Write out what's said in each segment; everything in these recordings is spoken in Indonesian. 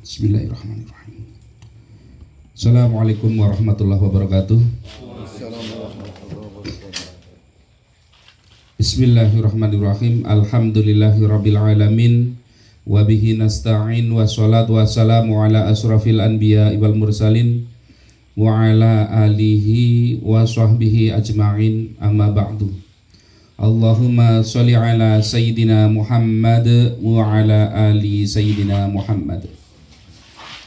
Bismillahirrahmanirrahim. Assalamualaikum warahmatullahi wabarakatuh. Bismillahirrahmanirrahim. Alhamdulillahirabbil alamin. Wa bihi nasta'in wa sholatu wassalamu ala asrafil anbiya wal mursalin wa ala alihi wa sahbihi ajma'in, amma ba'du. Allahumma sholli ala sayyidina Muhammad wa ala ali sayyidina Muhammad.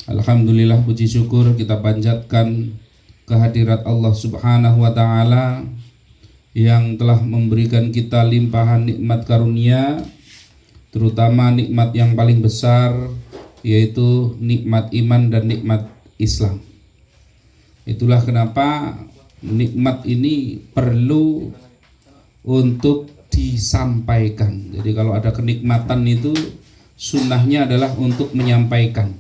Alhamdulillah, puji syukur kita panjatkan kehadirat Allah Subhanahu wa taala yang telah memberikan kita limpahan nikmat karunia, terutama nikmat yang paling besar, yaitu nikmat iman dan nikmat Islam. Itulah kenapa nikmat ini perlu untuk disampaikan. Jadi kalau ada kenikmatan itu sunnahnya adalah untuk menyampaikan.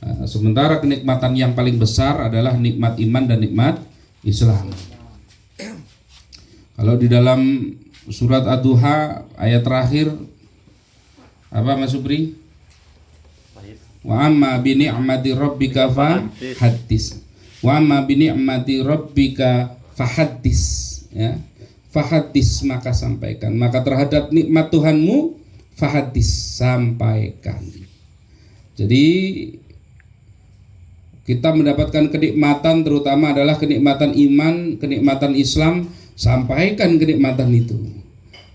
Nah, sementara kenikmatan yang paling besar adalah nikmat iman dan nikmat Islam. Kalau di dalam surat Ad-Duha ayat terakhir apa Mas Subri? Wa amma bi ni'mati rabbika fa haddits. Wa amma bi ni'mati rabbika fa haddits, ya. Fahadis, maka sampaikan. Maka terhadap nikmat Tuhanmu, fahadis, sampaikan. Jadi kita mendapatkan kenikmatan, terutama adalah kenikmatan iman, kenikmatan Islam. Sampaikan kenikmatan itu,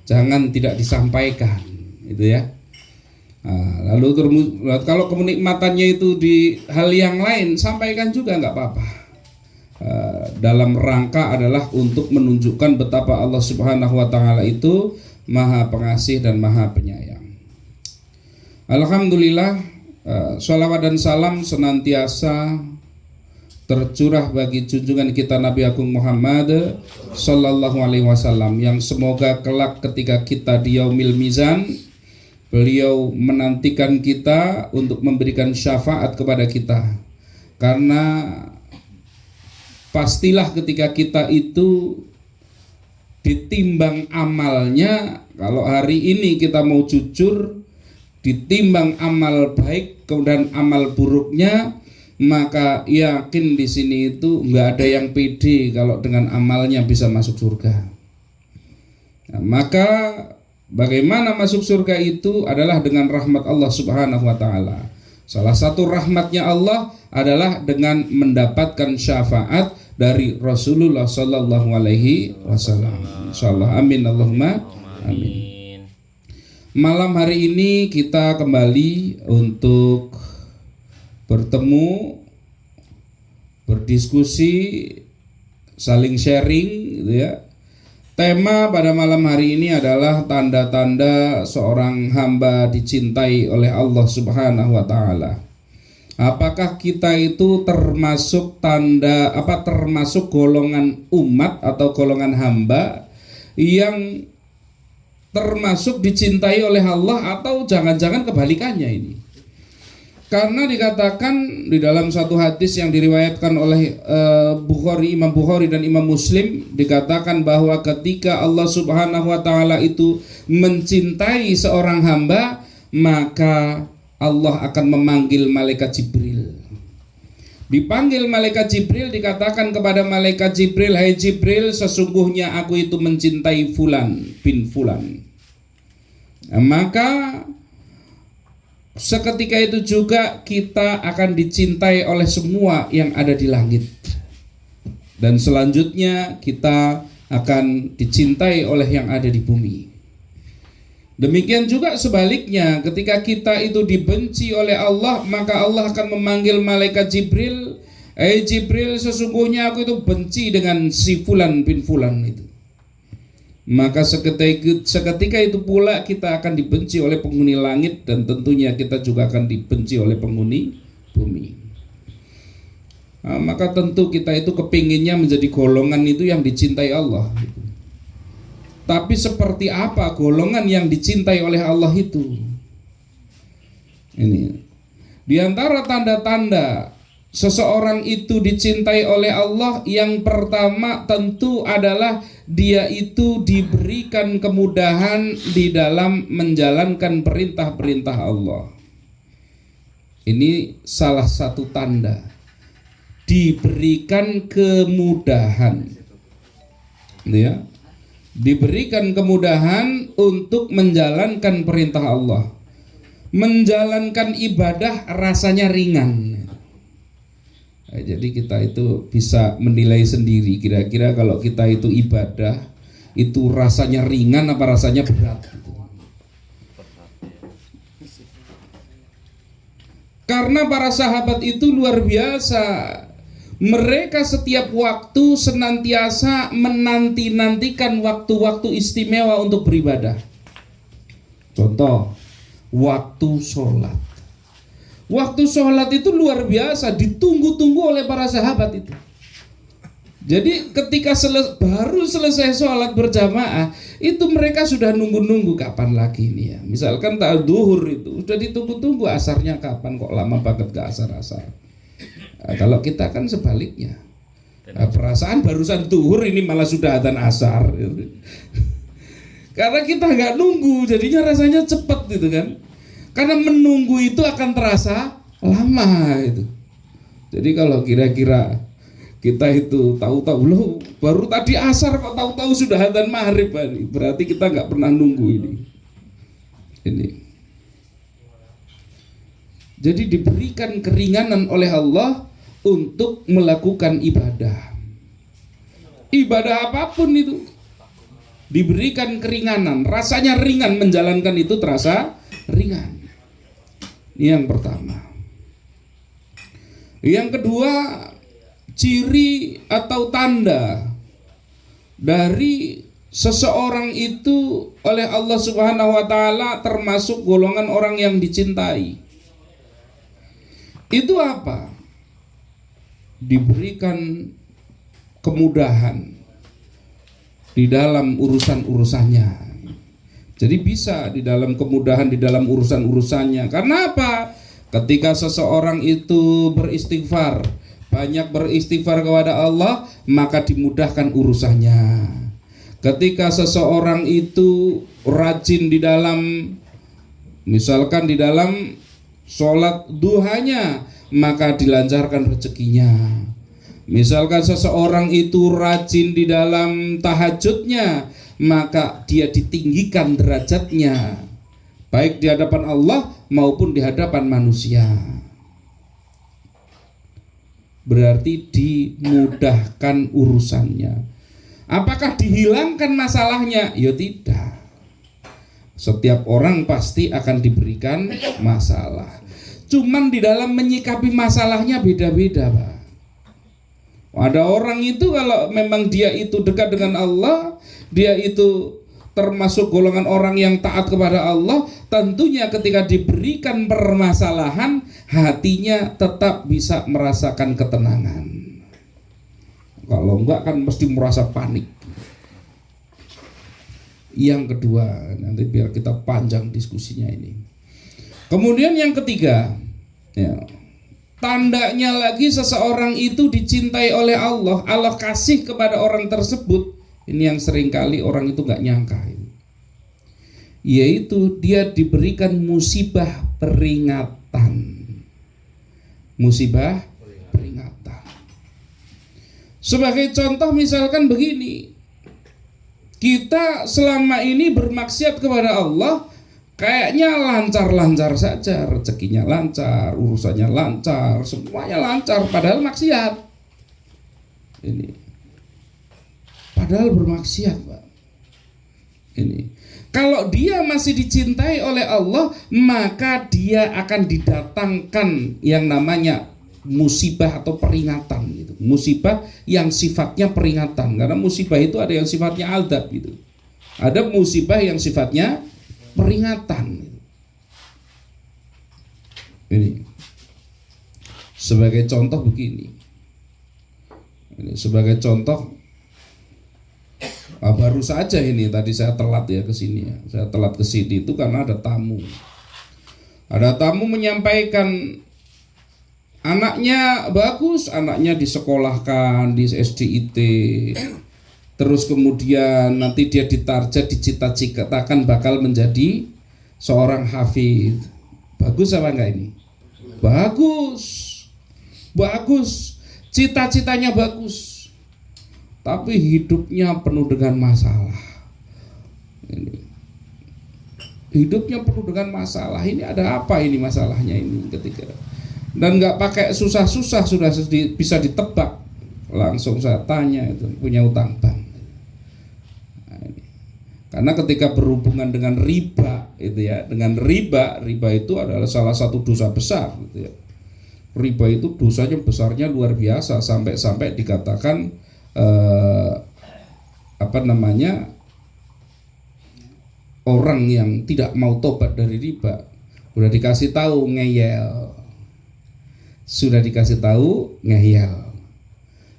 jangan tidak disampaikan, itu ya. Nah, lalu kalau kenikmatannya itu di hal yang lain, sampaikan juga nggak apa-apa. Dalam rangka adalah untuk menunjukkan betapa Allah Subhanahu wa taala itu Maha Pengasih dan Maha Penyayang. Alhamdulillah, sholawat dan salam senantiasa tercurah bagi junjungan kita Nabi Agung Muhammad sallallahu alaihi wasallam, yang semoga kelak ketika kita di yaumil mizan, beliau menantikan kita untuk memberikan syafaat kepada kita. Karena pastilah ketika kita itu ditimbang amalnya, kalau hari ini kita mau jujur, ditimbang amal baik kemudian amal buruknya, maka yakin di sini itu nggak ada yang pede kalau dengan amalnya bisa masuk surga. Nah, maka bagaimana masuk surga itu adalah dengan rahmat Allah Subhanahu wa taala. Salah satu rahmatnya Allah adalah dengan mendapatkan syafaat dari Rasulullah Sallallahu Alaihi Wasallam. Insyaallah, amin Allahumma amin. Malam hari ini kita kembali untuk bertemu, berdiskusi, saling sharing, gitu ya. Tema pada malam hari ini adalah tanda-tanda seorang hamba dicintai oleh Allah Subhanahu wa taala. Apakah kita itu termasuk termasuk golongan umat atau golongan hamba yang termasuk dicintai oleh Allah, atau jangan-jangan kebalikannya ini? Karena dikatakan di dalam satu hadis yang diriwayatkan oleh Imam Bukhari dan Imam Muslim, dikatakan bahwa ketika Allah Subhanahu wa taala itu mencintai seorang hamba, maka Allah akan memanggil malaikat Jibril. Dipanggil malaikat Jibril, dikatakan kepada malaikat Jibril, "Hai Jibril, sesungguhnya aku itu mencintai fulan bin fulan." Nah, maka seketika itu juga kita akan dicintai oleh semua yang ada di langit. Dan selanjutnya kita akan dicintai oleh yang ada di bumi. Demikian juga sebaliknya, ketika kita itu dibenci oleh Allah, maka Allah akan memanggil malaikat Jibril, "Hai Jibril, sesungguhnya aku itu benci dengan si fulan bin fulan itu." Maka seketika itu pula kita akan dibenci oleh penghuni langit, dan tentunya kita juga akan dibenci oleh penghuni bumi. Nah, maka tentu kita itu kepinginnya menjadi golongan itu yang dicintai Allah. Tapi seperti apa golongan yang dicintai oleh Allah itu? Ini di antara tanda-tanda seseorang itu dicintai oleh Allah, yang pertama tentu adalah dia itu diberikan kemudahan di dalam menjalankan perintah-perintah Allah. Ini salah satu tanda diberikan kemudahan, ya, diberikan kemudahan untuk menjalankan perintah Allah. Menjalankan ibadah rasanya ringan. Nah, jadi kita itu bisa menilai sendiri kira-kira kalau kita itu ibadah itu rasanya ringan apa rasanya berat. Karena para sahabat itu luar biasa. Mereka setiap waktu senantiasa menanti-nantikan waktu-waktu istimewa untuk beribadah. Contoh, waktu sholat. Waktu sholat itu luar biasa, ditunggu-tunggu oleh para sahabat itu. Jadi ketika baru selesai sholat berjamaah, itu mereka sudah nunggu-nunggu kapan lagi nih ya. Misalkan tak duhur itu sudah ditunggu-tunggu, asarnya kapan, kok lama banget ke asar-asar. Nah, kalau kita kan sebaliknya. Nah, perasaan barusan duhur ini malah sudah adzan asar. Karena kita nggak nunggu, jadinya rasanya cepat gitu kan. Karena menunggu itu akan terasa lama itu. Jadi kalau kira-kira kita itu tahu-tahu loh baru tadi asar kok tahu-tahu sudah adzan maghrib, berarti kita nggak pernah nunggu ini. Jadi diberikan keringanan oleh Allah untuk melakukan ibadah. Ibadah apapun itu diberikan keringanan, rasanya ringan, menjalankan itu terasa ringan. Ini yang pertama. Yang kedua, ciri atau tanda dari seseorang itu oleh Allah Subhanahu wa taala termasuk golongan orang yang dicintai. Itu apa? Diberikan kemudahan di dalam urusan-urusannya. Jadi bisa di dalam kemudahan di dalam urusan-urusannya. Karena apa? Ketika seseorang itu beristighfar, banyak beristighfar kepada Allah, maka dimudahkan urusannya. Ketika seseorang itu rajin di dalam, misalkan di dalam sholat duhanya, maka dilancarkan rezekinya. Misalkan seseorang itu rajin di dalam tahajudnya, maka dia ditinggikan derajatnya, baik di hadapan Allah maupun di hadapan manusia. Berarti dimudahkan urusannya. Apakah dihilangkan masalahnya? Ya tidak. Setiap orang pasti akan diberikan masalah. Cuman di dalam menyikapi masalahnya beda-beda, Pak. Ada orang itu kalau memang dia itu dekat dengan Allah, dia itu termasuk golongan orang yang taat kepada Allah, tentunya ketika diberikan permasalahan, hatinya tetap bisa merasakan ketenangan. Kalau enggak kan mesti merasa panik. Yang kedua, nanti biar kita panjang diskusinya ini. Kemudian yang ketiga, ya, tandanya lagi seseorang itu dicintai oleh Allah, Allah kasih kepada orang tersebut. Ini yang seringkali orang itu nggak nyangka, yaitu dia diberikan musibah peringatan. Musibah peringatan. Sebagai contoh misalkan begini, kita selama ini bermaksiat kepada Allah, kayaknya lancar-lancar saja, rezekinya lancar, urusannya lancar, semuanya lancar, padahal maksiat. Ini, padahal bermaksiat, Pak. Ini, kalau dia masih dicintai oleh Allah, maka dia akan didatangkan yang namanya musibah atau peringatan, gitu. Musibah yang sifatnya peringatan, karena musibah itu ada yang sifatnya azab, gitu. Ada musibah yang sifatnya peringatan. Ini sebagai contoh begini. Ini sebagai contoh, baru saja ini tadi saya telat ya ke sini ya. Saya telat ke sini itu karena ada tamu. Ada tamu menyampaikan Anaknya bagus, anaknya disekolahkan di SDIT, terus kemudian nanti dia ditarget, dicita-citakan bakal menjadi seorang hafidz. Bagus apa enggak ini? Bagus, bagus, cita-citanya bagus, tapi hidupnya penuh dengan masalah. Hidupnya penuh dengan masalah. Ini ada apa ini masalahnya ini ketika? Dan nggak pakai susah-susah sudah bisa ditebak. Langsung saya tanya, itu punya utang bank. Nah, ini. Karena ketika berhubungan dengan riba, itu ya, dengan riba itu adalah salah satu dosa besar, gitu ya. Riba itu dosanya besarnya luar biasa, sampai dikatakan orang yang tidak mau tobat dari riba sudah dikasih tahu ngeyel. Sudah dikasih tahu ngeyel,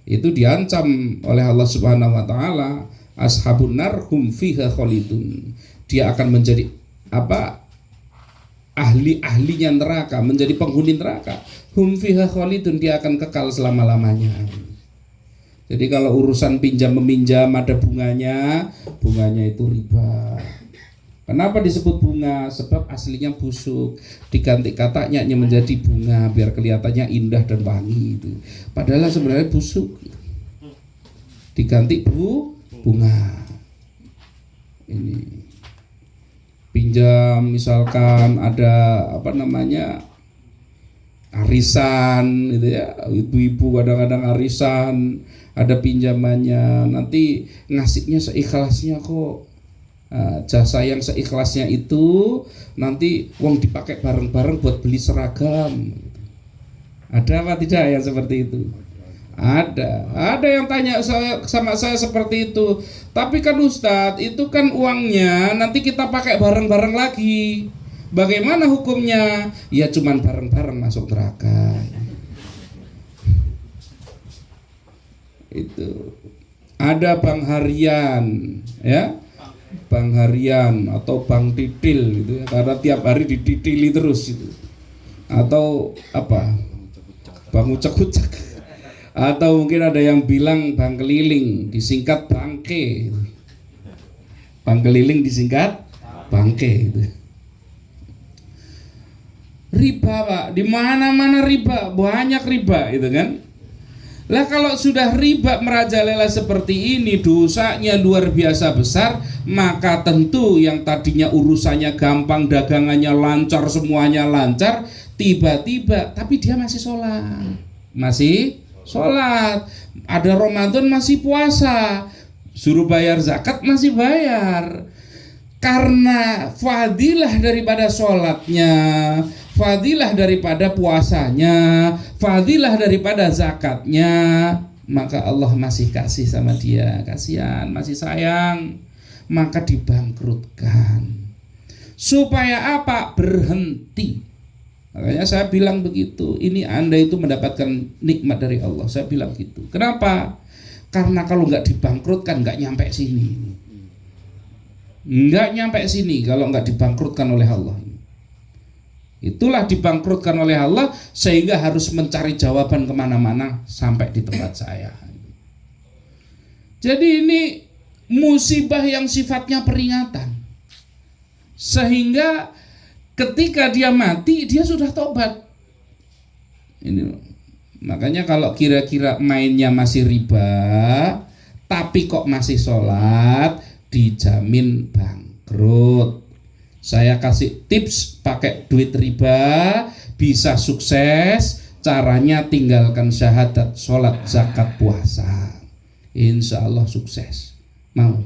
itu diancam oleh Allah Subhanahu wa taala, ashabun nar hum fiha khalidun. Dia akan menjadi ahli-ahlinya neraka, menjadi penghuni neraka. Hum fiha khalidun, dia akan kekal selama-lamanya. Jadi kalau urusan pinjam meminjam ada bunganya itu riba. Kenapa disebut bunga? Sebab aslinya busuk, diganti katanya menjadi bunga biar kelihatannya indah dan wangi itu. Padahal sebenarnya busuk, diganti bunga. Ini pinjam, misalkan ada arisan gitu ya, ibu-ibu kadang-kadang arisan, ada pinjamannya, nanti ngasihnya seikhlasnya kok. Jasa yang seikhlasnya itu nanti uang dipakai bareng-bareng buat beli seragam. Ada apa tidak yang seperti itu? Ada yang tanya sama saya seperti itu. Tapi kan Ustadz, itu kan uangnya nanti kita pakai bareng-bareng lagi. Bagaimana hukumnya? Ya cuman bareng-bareng masuk neraka. Itu. Ada bank harian, ya. Bank harian atau bank titil gitu ya, karena tiap hari dititili terus itu. Atau bank ucek-ucek. Atau mungkin ada yang bilang bank keliling, disingkat bangke. Bank keliling disingkat bangke itu. Riba, Pak, di mana-mana riba, banyak riba itu kan. Lah kalau sudah riba merajalela seperti ini, dosanya luar biasa besar, maka tentu yang tadinya urusannya gampang, dagangannya lancar, semuanya lancar, tiba-tiba tapi dia masih sholat, ada Ramadan masih puasa, suruh bayar zakat masih bayar. Karena fadilah daripada sholatnya, fadilah daripada puasanya, fadilah daripada zakatnya, maka Allah masih kasih sama dia, kasihan, masih sayang, maka dibangkrutkan. Supaya apa? Berhenti. Makanya saya bilang begitu, ini Anda itu mendapatkan nikmat dari Allah. Saya bilang gitu. Kenapa? Karena kalau nggak dibangkrutkan nggak nyampe sini. Nggak nyampe sini kalau nggak dibangkrutkan oleh Allah. Itulah dibangkrutkan oleh Allah sehingga harus mencari jawaban kemana-mana sampai di tempat saya. Jadi ini musibah yang sifatnya peringatan, sehingga ketika dia mati dia sudah tobat. Ini makanya kalau kira-kira mainnya masih riba tapi kok masih sholat, dijamin bangkrut. Saya kasih tips pakai duit riba bisa sukses. Caranya tinggalkan syahadat, sholat, zakat, puasa. Insya Allah sukses. Mau?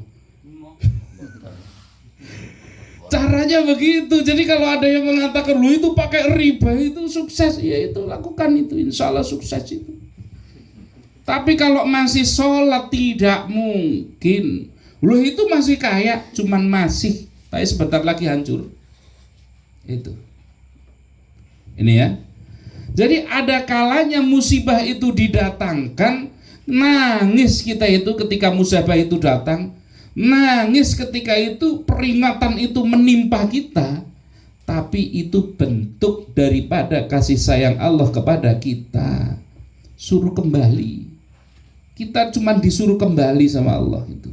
Caranya begitu. Jadi kalau ada yang mengatakan lu itu pakai riba itu sukses, ya itu lakukan itu. Insya Allah sukses itu. Tapi kalau masih sholat tidak mungkin. Lu itu masih kaya, cuman masih, tapi sebentar lagi hancur. Itu. Ini ya. Jadi ada kalanya musibah itu didatangkan, nangis kita itu ketika musibah itu datang, nangis ketika itu peringatan itu menimpa kita. tapi itu bentuk daripada kasih sayang Allah kepada kita. Suruh kembali. Kita cuma disuruh kembali sama Allah itu.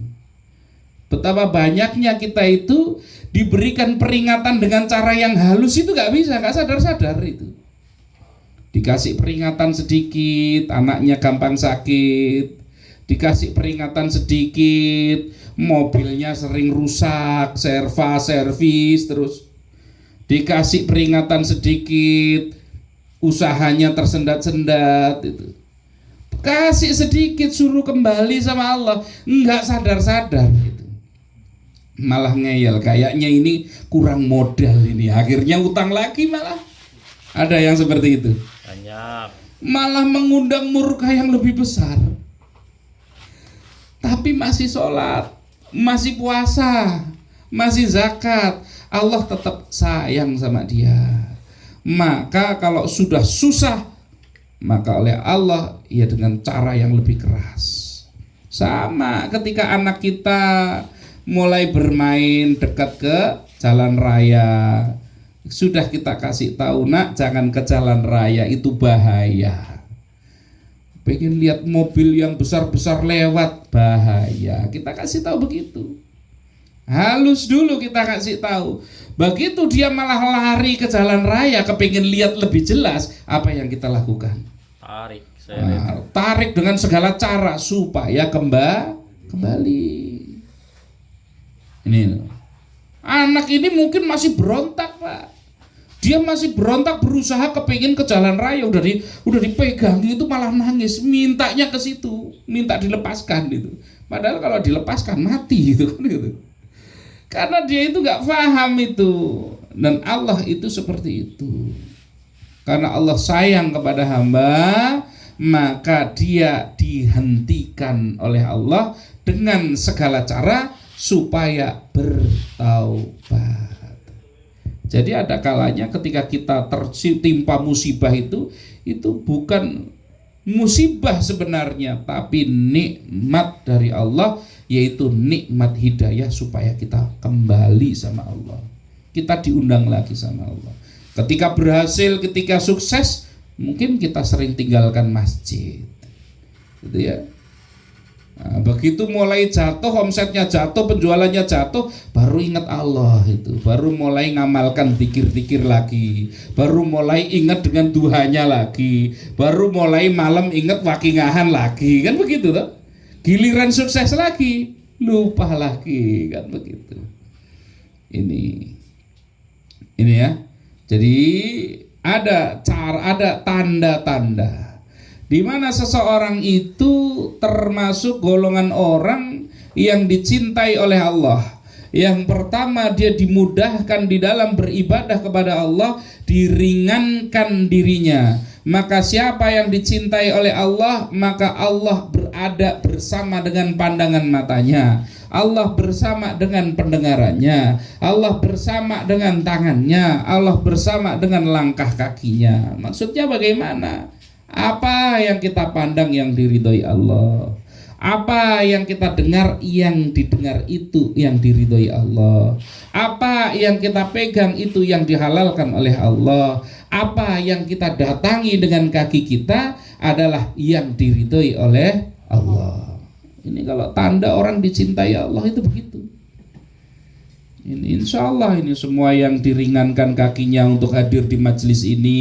Betapa banyaknya kita itu diberikan peringatan dengan cara yang halus itu nggak bisa, nggak sadar-sadar itu. Dikasih peringatan sedikit, anaknya gampang sakit. Dikasih peringatan sedikit, mobilnya sering rusak, servis terus. Dikasih peringatan sedikit, usahanya tersendat-sendat itu. Kasih sedikit, suruh kembali sama Allah, nggak sadar-sadar gitu. Malah ngeyel, kayaknya ini kurang modal ini, akhirnya utang lagi malah. Ada yang seperti itu. Banyak. Malah mengundang murka yang lebih besar. Tapi masih sholat, masih puasa, masih zakat, Allah tetap sayang sama dia. Maka kalau sudah susah, maka oleh Allah ya dengan cara yang lebih keras. Sama ketika anak kita mulai bermain dekat ke jalan raya, sudah kita kasih tahu, nak jangan ke jalan raya, itu bahaya. Pengen lihat mobil yang besar-besar lewat, bahaya. Kita kasih tahu begitu. Halus dulu kita kasih tahu. Begitu dia malah lari ke jalan raya, kepengen lihat lebih jelas, apa yang kita lakukan? Tarik dengan segala cara supaya kembali. Ini anak ini mungkin masih berontak, Pak. Dia masih berontak, berusaha kepingin ke jalan raya, udah dipegang itu malah nangis, mintanya ke situ, minta dilepaskan gitu. Padahal kalau dilepaskan mati gitu kan gitu. Karena dia itu nggak paham itu, dan Allah itu seperti itu. Karena Allah sayang kepada hamba, maka dia dihentikan oleh Allah dengan segala cara supaya bertaubat. Jadi ada kalanya ketika kita tertimpa musibah itu bukan musibah sebenarnya, tapi nikmat dari Allah, yaitu nikmat hidayah supaya kita kembali sama Allah. Kita diundang lagi sama Allah. Ketika berhasil, ketika sukses, mungkin kita sering tinggalkan masjid. Gitu ya. Nah, begitu mulai jatuh, omsetnya jatuh, penjualannya jatuh, baru ingat Allah itu, baru mulai ngamalkan zikir-zikir lagi, baru mulai ingat dengan duhanya lagi, baru mulai malam ingat wakingahan lagi, kan begitu toh? Giliran sukses lagi, lupa lagi, kan begitu. Ini ya. Jadi ada tanda-tanda di mana seseorang itu termasuk golongan orang yang dicintai oleh Allah. Yang pertama, dia dimudahkan di dalam beribadah kepada Allah, diringankan dirinya. Maka siapa yang dicintai oleh Allah, maka Allah berada bersama dengan pandangan matanya, Allah bersama dengan pendengarannya, Allah bersama dengan tangannya, Allah bersama dengan langkah kakinya. Maksudnya bagaimana? Apa yang kita pandang yang diridhoi Allah, apa yang kita dengar yang didengar itu yang diridhoi Allah, apa yang kita pegang itu yang dihalalkan oleh Allah, apa yang kita datangi dengan kaki kita adalah yang diridhoi oleh Allah. Ini kalau tanda orang dicintai Allah itu begitu. Ini insya Allah ini semua yang diringankan kakinya untuk hadir di majelis ini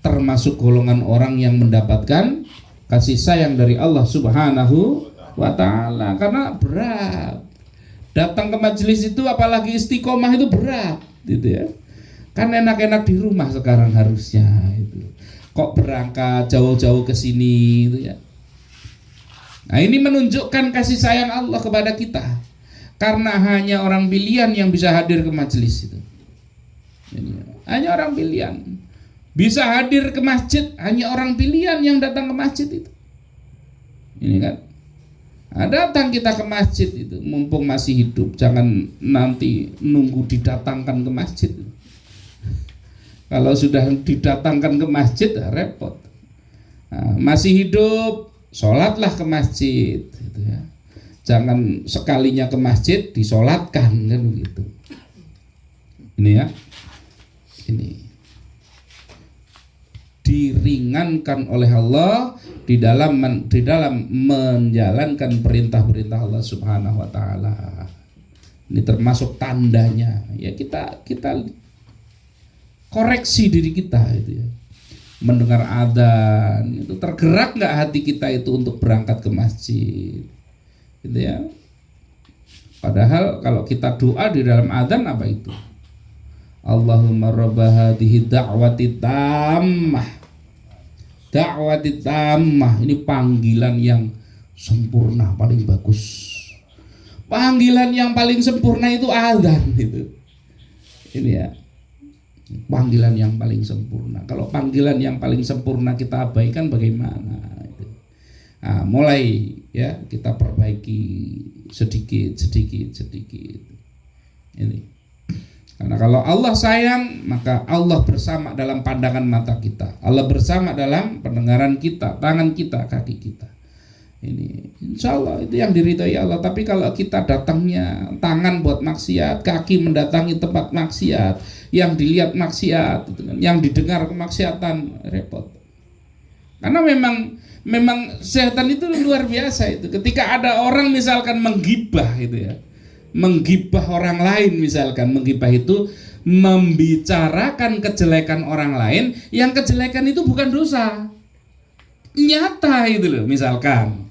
termasuk golongan orang yang mendapatkan kasih sayang dari Allah Subhanahu wa ta'ala. Karena berat datang ke majelis itu, apalagi istiqomah itu berat gitu ya. Kan enak-enak di rumah sekarang harusnya itu. Kok berangkat jauh-jauh ke sini gitu ya. Nah, ini menunjukkan kasih sayang Allah kepada kita. Karena hanya orang pilihan yang bisa hadir ke majelis itu. Hanya orang pilihan. Bisa hadir ke masjid, hanya orang pilihan yang datang ke masjid itu. Ini kan. Datang kita ke masjid itu mumpung masih hidup, jangan nanti nunggu didatangkan ke masjid. Kalau sudah didatangkan ke masjid repot. Nah, masih hidup, sholatlah ke masjid gitu ya. Jangan sekalinya ke masjid disolatkan kan begitu. Ini ya. Ini diringankan oleh Allah di dalam menjalankan perintah-perintah Allah Subhanahu wa taala. Ini termasuk tandanya. Ya kita koreksi diri kita itu ya. Mendengar adzan itu tergerak nggak hati kita itu untuk berangkat ke masjid. Gitu ya. Padahal kalau kita doa di dalam adzan apa itu? Allahumma rabba hadhihi da'wati tammah. Da'wati tammah ini panggilan yang sempurna paling bagus. Panggilan yang paling sempurna itu adzan itu. Ini ya. Panggilan yang paling sempurna. Kalau panggilan yang paling sempurna kita abaikan bagaimana? Nah, mulai ya kita perbaiki sedikit. Ini. Karena kalau Allah sayang, maka Allah bersama dalam pandangan mata kita. Allah bersama dalam pendengaran kita, tangan kita, kaki kita. Ini insya Allah itu yang diridhoi Allah. Tapi kalau kita datangnya tangan buat maksiat, kaki mendatangi tempat maksiat, yang dilihat maksiat, yang didengar kemaksiatan, repot. Karena memang setan itu luar biasa itu. Ketika ada orang misalkan menggibah itu ya, menggibah orang lain misalkan, menggibah itu membicarakan kejelekan orang lain, yang kejelekan itu bukan dosa nyata itu loh. Misalkan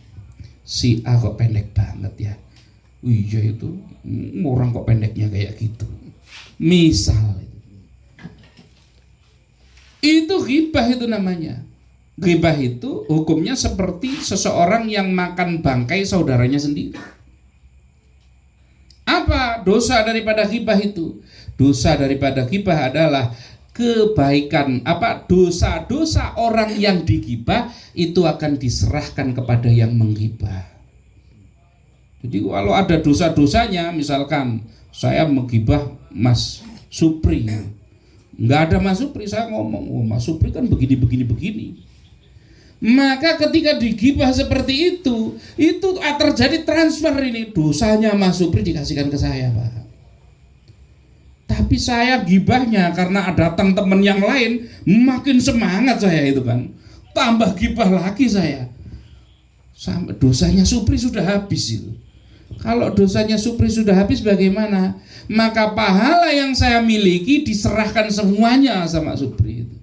si A kok pendek banget ya, iya itu orang kok pendeknya kayak gitu, misal itu ghibah itu namanya. Ghibah itu hukumnya seperti seseorang yang makan bangkai saudaranya sendiri. Apa dosa daripada ghibah itu? Dosa daripada ghibah adalah kebaikan, dosa-dosa orang yang dighibah itu akan diserahkan kepada yang menghibah. Jadi kalau ada dosa-dosanya, misalkan saya menghibah Mas Supri, nggak ada Mas Supri, saya ngomong, oh Mas Supri kan begini. Maka ketika digibah seperti itu terjadi transfer ini, dosanya Mas Supri dikasihkan ke saya, Pak. Tapi saya gibahnya karena ada datang teman yang lain, makin semangat saya itu kan, tambah gibah lagi saya. Sampai dosanya Supri sudah habis itu. Kalau dosanya Supri sudah habis bagaimana? Maka pahala yang saya miliki diserahkan semuanya sama Supri itu.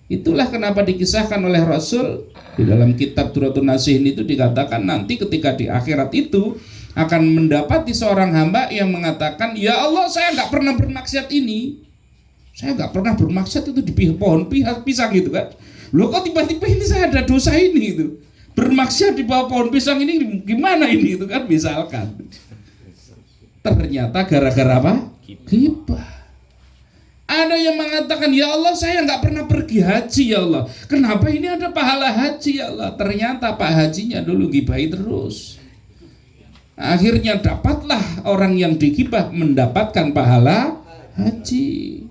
Itulah kenapa dikisahkan oleh Rasul di dalam kitab Duratun Nasihin itu dikatakan nanti ketika di akhirat itu akan mendapati seorang hamba yang mengatakan, ya Allah saya nggak pernah bermaksiat ini, saya nggak pernah bermaksiat itu di pohon pisang gitu kan. Loh kok tiba-tiba ini saya ada dosa ini itu, bermaksiat di bawah pohon pisang ini gimana ini itu kan, misalkan. Ternyata gara-gara apa? Ghibah. Ada yang mengatakan, ya Allah saya nggak pernah pergi haji ya Allah, kenapa ini ada pahala haji ya Allah? Ternyata pak hajinya dulu gibahi terus. Akhirnya dapatlah orang yang digibah mendapatkan pahala haji.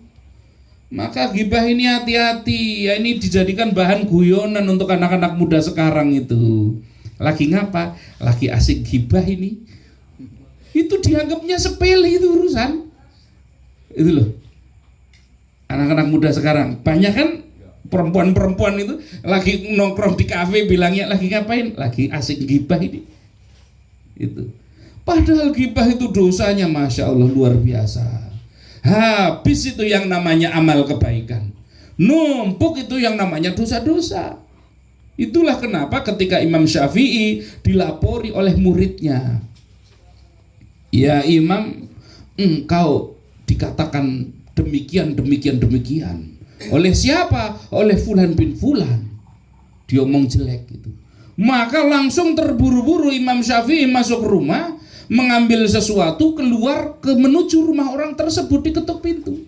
Maka gibah ini hati-hati ya, ini dijadikan bahan guyonan untuk anak-anak muda sekarang itu. Lagi ngapa? Lagi asik gibah ini. Itu dianggapnya sepele itu urusan. Itu loh. Anak-anak muda sekarang banyak kan perempuan-perempuan itu lagi nongkrong di kafe bilangnya lagi ngapain? Lagi asik gibah ini. Itu. Padahal gibah itu dosanya Masya Allah luar biasa. Habis itu yang namanya amal kebaikan. Numpuk itu yang namanya dosa-dosa. Itulah kenapa ketika Imam Syafi'i dilapori oleh muridnya, ya Imam, engkau dikatakan demikian. Oleh siapa? Oleh Fulan bin Fulan. Diomong jelek gitu. Maka langsung terburu-buru Imam Syafi'i masuk rumah, mengambil sesuatu, keluar menuju rumah orang tersebut, diketuk pintu.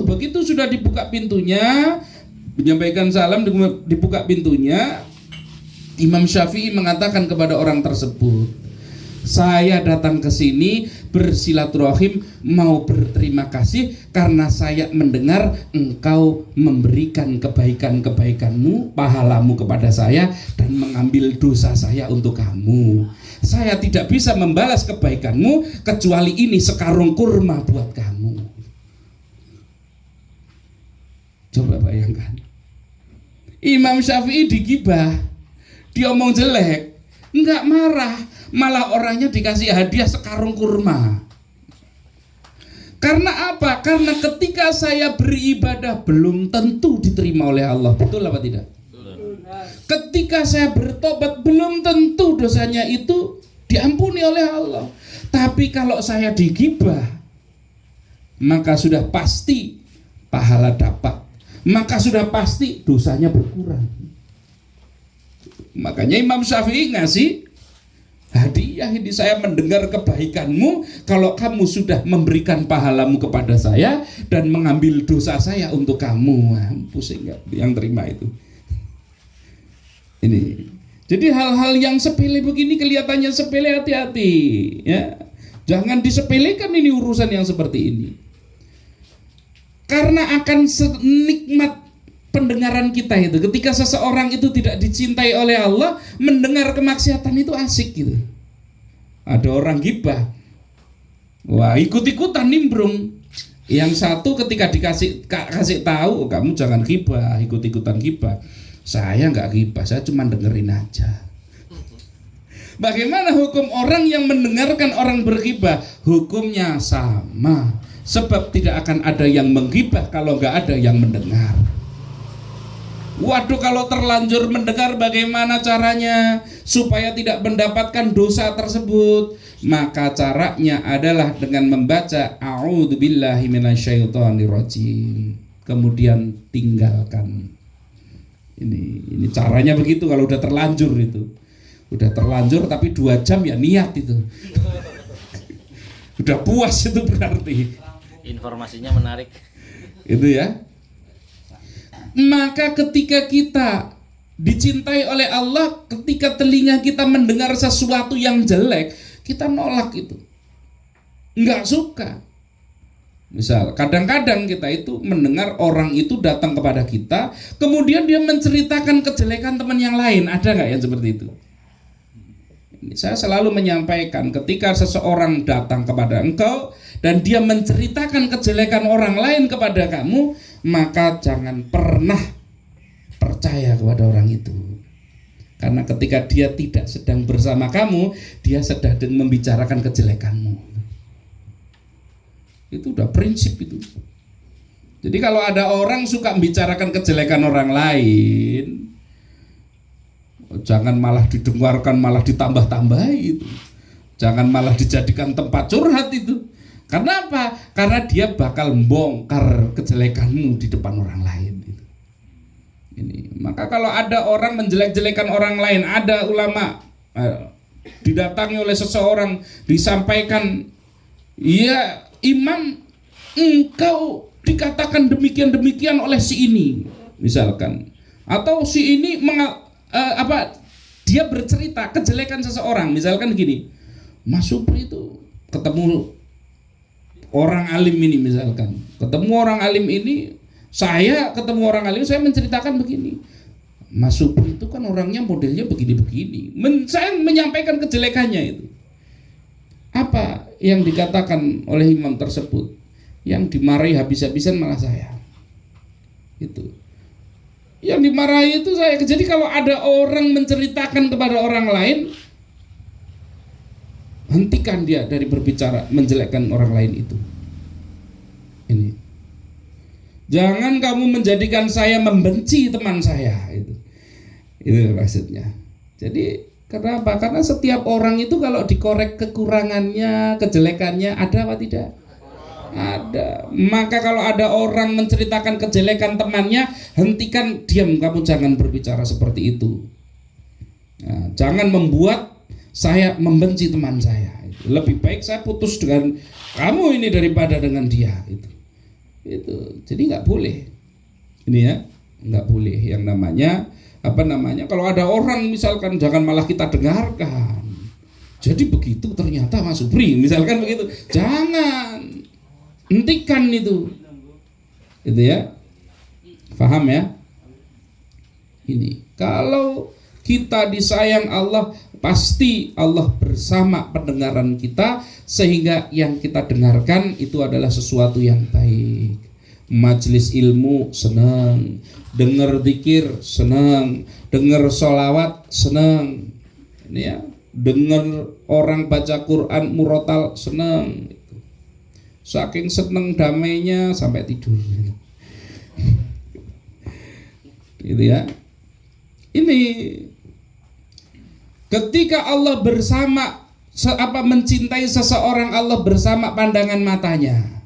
Begitu sudah dibuka pintunya, menyampaikan salam, dibuka pintunya, Imam Syafi'i mengatakan kepada orang tersebut, Saya datang ke sini bersilaturahim, mau berterima kasih karena saya mendengar engkau memberikan kebaikan-kebaikanmu, pahalamu kepada saya dan mengambil dosa saya untuk kamu. Saya tidak bisa membalas kebaikanmu kecuali ini sekarung kurma buat kamu. Coba bayangkan, Imam Syafi'i digibah, diomong jelek, enggak marah, malah orangnya dikasih hadiah sekarung kurma. Karena apa? Karena ketika saya beribadah belum tentu diterima oleh Allah. Betul apa tidak? Ketika saya bertobat belum tentu dosanya itu diampuni oleh Allah. Tapi kalau saya digibah, maka sudah pasti pahala dapat, maka sudah pasti dosanya berkurang. Makanya Imam Syafi'i ngasih hadiah ini, saya mendengar kebaikanmu kalau kamu sudah memberikan pahalamu kepada saya dan mengambil dosa saya untuk kamu. Wah, pusing gak yang terima itu? Ini. Jadi hal-hal yang sepele begini kelihatannya sepele, hati-hati ya. Jangan disepelekan ini urusan yang seperti ini. Karena akan senikmat pendengaran kita itu, ketika seseorang itu tidak dicintai oleh Allah, mendengar kemaksiatan itu asik gitu. Ada orang gibah, wah ikut-ikutan nimbrung. Yang satu ketika kasih tahu, kamu jangan gibah, ikut-ikutan gibah. Saya nggak gibah, saya cuma dengerin aja. Bagaimana hukum orang yang mendengarkan orang bergibah? Hukumnya sama, sebab tidak akan ada yang menggibah kalau nggak ada yang mendengar. Waduh, kalau terlanjur mendengar bagaimana caranya supaya tidak mendapatkan dosa tersebut? Maka caranya adalah dengan membaca a'udzubillahi minasyaitonirrajim, kemudian tinggalkan. Ini caranya begitu kalau udah terlanjur itu. Udah terlanjur tapi 2 jam ya niat itu. Udah puas itu berarti. Informasinya menarik. Itu ya. Maka ketika kita dicintai oleh Allah, ketika telinga kita mendengar sesuatu yang jelek, kita nolak itu, nggak suka. Misal kadang-kadang kita itu mendengar orang itu datang kepada kita, kemudian dia menceritakan kejelekan teman yang lain. Ada nggak yang seperti itu? Saya selalu menyampaikan, ketika seseorang datang kepada engkau dan dia menceritakan kejelekan orang lain kepada kamu, maka jangan pernah percaya kepada orang itu. Karena ketika dia tidak sedang bersama kamu, dia sedang membicarakan kejelekanmu. Itu udah prinsip itu. Jadi kalau ada orang suka membicarakan kejelekan orang lain, jangan malah didengarkan, malah ditambah-tambahi itu. Jangan malah dijadikan tempat curhat itu. Karena apa? Karena dia bakal bongkar kejelekanmu di depan orang lain itu. Ini. Maka kalau ada orang menjelek-jelekan orang lain, ada ulama didatangi oleh seseorang, disampaikan, "Ya Imam, engkau dikatakan demikian-demikian oleh si ini," misalkan. Atau si ini dia bercerita kejelekan seseorang, misalkan gini, Mas Supri itu ketemu orang alim ini, misalkan ketemu orang alim ini, saya ketemu orang alim, saya menceritakan begini, Mas Supri itu kan orangnya modelnya begini-begini, saya menyampaikan kejelekannya itu. Apa yang dikatakan oleh imam tersebut? Yang dimarahi habis-habisan malah saya. Itu. Yang dimarahi itu saya. Jadi kalau ada orang menceritakan kepada orang lain, hentikan dia dari berbicara menjelekkan orang lain itu. Ini. Jangan kamu menjadikan saya membenci teman saya itu. Itu maksudnya. Jadi kenapa? Karena setiap orang itu kalau dikorek kekurangannya, kejelekannya, ada apa tidak? Ada. Maka kalau ada orang menceritakan kejelekan temannya, hentikan, diam, kamu jangan berbicara seperti itu. Nah, jangan membuat saya membenci teman saya. Lebih baik saya putus dengan kamu ini daripada dengan dia. Itu. Jadi nggak boleh. Ini ya, nggak boleh. Yang namanya kalau ada orang misalkan, jangan malah kita dengarkan. Jadi begitu ternyata Mas Supri, misalkan begitu. Jangan. Hentikan itu. Gitu ya. Paham ya? Ini. Kalau kita disayang Allah, pasti Allah bersama pendengaran kita, sehingga yang kita dengarkan itu adalah sesuatu yang baik. Majelis ilmu senang, dengar zikir senang, dengar sholawat senang, ini ya, dengar orang baca Quran murotal senang. Saking senang damainya sampai tidur. Gitu ya. Ini ketika Allah bersama mencintai seseorang, Allah bersama pandangan matanya.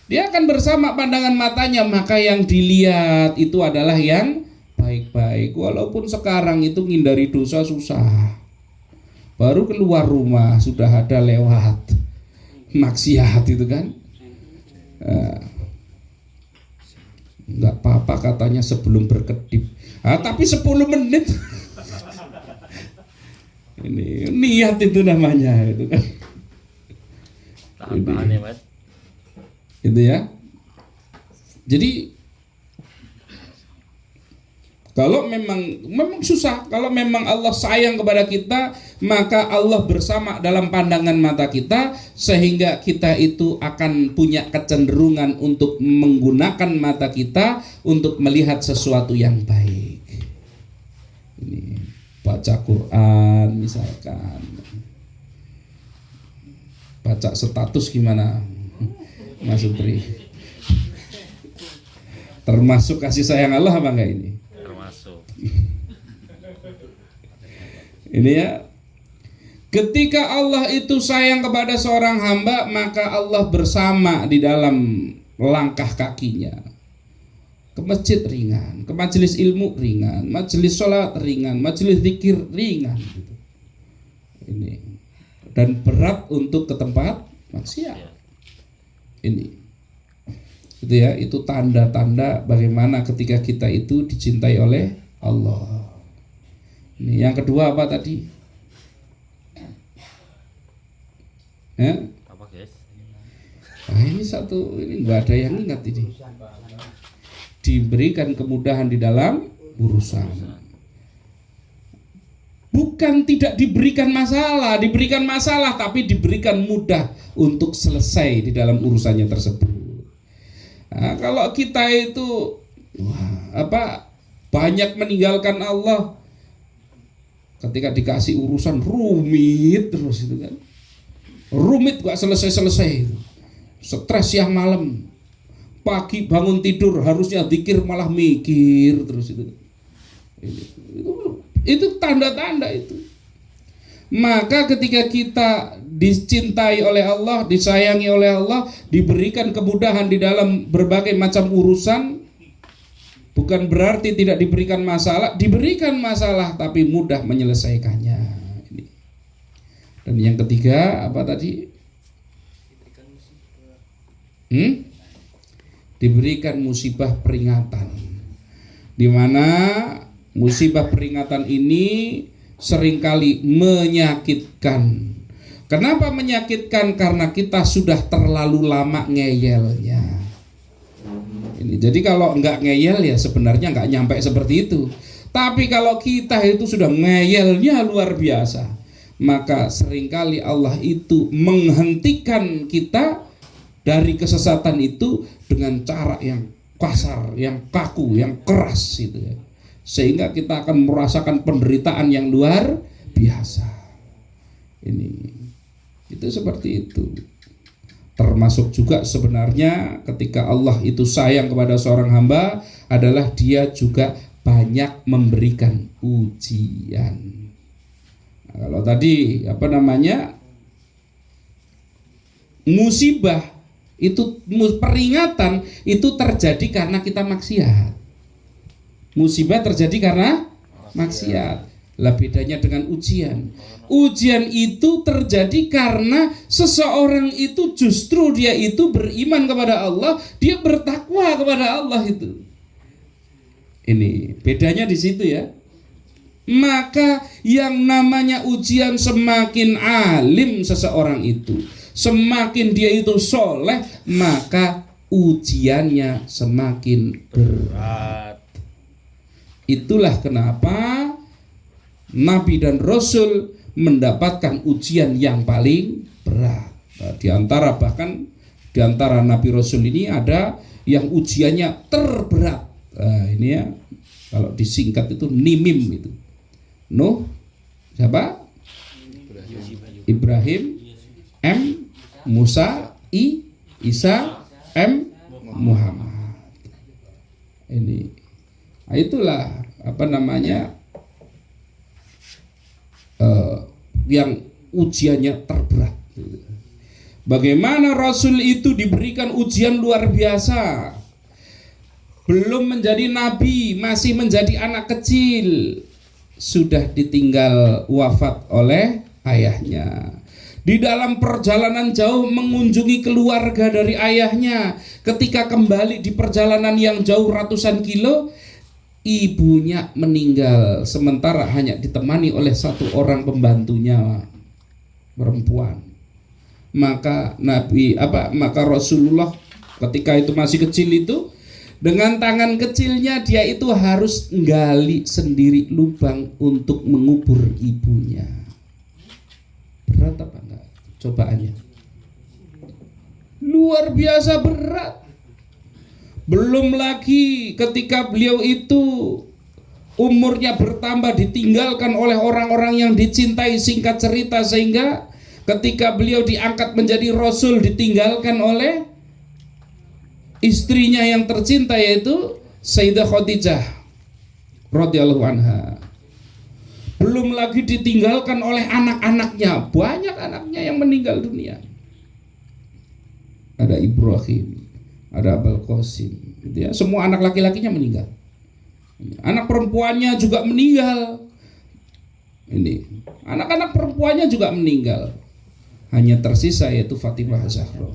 Dia akan bersama pandangan matanya, maka yang dilihat itu adalah yang baik-baik. Walaupun sekarang itu ngindari dosa susah. Baru keluar rumah sudah ada lewat maksiat itu kan. Enggak apa-apa katanya sebelum berkedip. Tapi 10 menit. Ini niat itu namanya itu kan. Tahan ya, Mas. Itu ya. Jadi kalau memang susah, kalau memang Allah sayang kepada kita, maka Allah bersama dalam pandangan mata kita, sehingga kita itu akan punya kecenderungan untuk menggunakan mata kita untuk melihat sesuatu yang baik. Ini baca Quran misalkan, baca status gimana Mas Supri? Termasuk kasih sayang Allah apa enggak ini? Termasuk. Ini ya. Ketika Allah itu sayang kepada seorang hamba, maka Allah bersama di dalam langkah kakinya. Ke masjid ringan, ke majelis ilmu ringan, majelis sholat ringan, majelis zikir ringan gitu. Ini. Dan berat untuk ke tempat maksiat. Ini. Itu ya, itu tanda-tanda bagaimana ketika kita itu dicintai oleh Allah. Ini yang kedua apa tadi? Apa, guys? Ini satu, ini nggak ada yang ingat ini. Diberikan kemudahan di dalam urusan. Bukan tidak diberikan masalah, tapi diberikan mudah untuk selesai di dalam urusannya tersebut. Nah, kalau kita itu banyak meninggalkan Allah, ketika dikasih urusan rumit terus itu kan, rumit gak selesai itu. Stres siang malam, pagi bangun tidur harusnya zikir malah mikir terus itu tanda-tanda itu. Maka ketika kita dicintai oleh Allah, disayangi oleh Allah, diberikan kemudahan di dalam berbagai macam urusan, bukan berarti tidak diberikan masalah tapi mudah menyelesaikannya. Dan yang ketiga apa tadi? Diberikan musibah peringatan, di mana musibah peringatan ini seringkali menyakitkan. Kenapa menyakitkan? Karena kita sudah terlalu lama ngeyelnya. Ini, jadi kalau nggak ngeyel ya sebenarnya nggak nyampe seperti itu. Tapi kalau kita itu sudah ngeyelnya luar biasa, maka seringkali Allah itu menghentikan kita dari kesesatan itu dengan cara yang kasar, yang kaku, yang keras itu ya. Sehingga kita akan merasakan penderitaan yang luar biasa. Ini itu seperti itu. Termasuk juga sebenarnya ketika Allah itu sayang kepada seorang hamba adalah dia juga banyak memberikan ujian. Nah, kalau tadi musibah itu, peringatan itu terjadi karena kita maksiat. Musibah terjadi karena maksiat. Lah bedanya dengan ujian. Ujian itu terjadi karena seseorang itu justru dia itu beriman kepada Allah, dia bertakwa kepada Allah itu. Ini bedanya di situ ya. Maka yang namanya ujian, semakin alim seseorang itu, semakin dia itu soleh, maka ujiannya semakin berat. Itulah kenapa Nabi dan Rasul mendapatkan ujian yang paling berat. Nah, di antara Nabi Rasul ini ada yang ujiannya terberat. Nah, ini ya, kalau disingkat itu NIMIM itu. Nuh, siapa? Ibrahim, M, Musa, I, Isa, M, Muhammad. Ini, nah, itulah apa namanya yang ujiannya terberat. Bagaimana Rasul itu diberikan ujian luar biasa. Belum menjadi nabi, masih menjadi anak kecil, sudah ditinggal wafat oleh ayahnya. Di dalam perjalanan jauh mengunjungi keluarga dari ayahnya. Ketika kembali di perjalanan yang jauh ratusan kilo, ibunya meninggal, sementara hanya ditemani oleh satu orang pembantunya perempuan. Maka Rasulullah ketika itu masih kecil itu, dengan tangan kecilnya dia itu harus gali sendiri lubang untuk mengubur ibunya. Berat apa enggak cobaannya? Luar biasa berat. Belum lagi ketika beliau itu umurnya bertambah, ditinggalkan oleh orang-orang yang dicintai. Singkat cerita, sehingga ketika beliau diangkat menjadi Rasul, ditinggalkan oleh istrinya yang tercinta, yaitu Sayyidah Khadijah radhiyallahu anha. Belum lagi ditinggalkan oleh anak-anaknya, banyak anaknya yang meninggal dunia. Ada Ibrahim, ada Abul Qasim, gitu ya. Semua anak laki-lakinya meninggal. Anak perempuannya juga meninggal. Ini anak-anak perempuannya juga meninggal. Hanya tersisa yaitu Fatimah Zahra.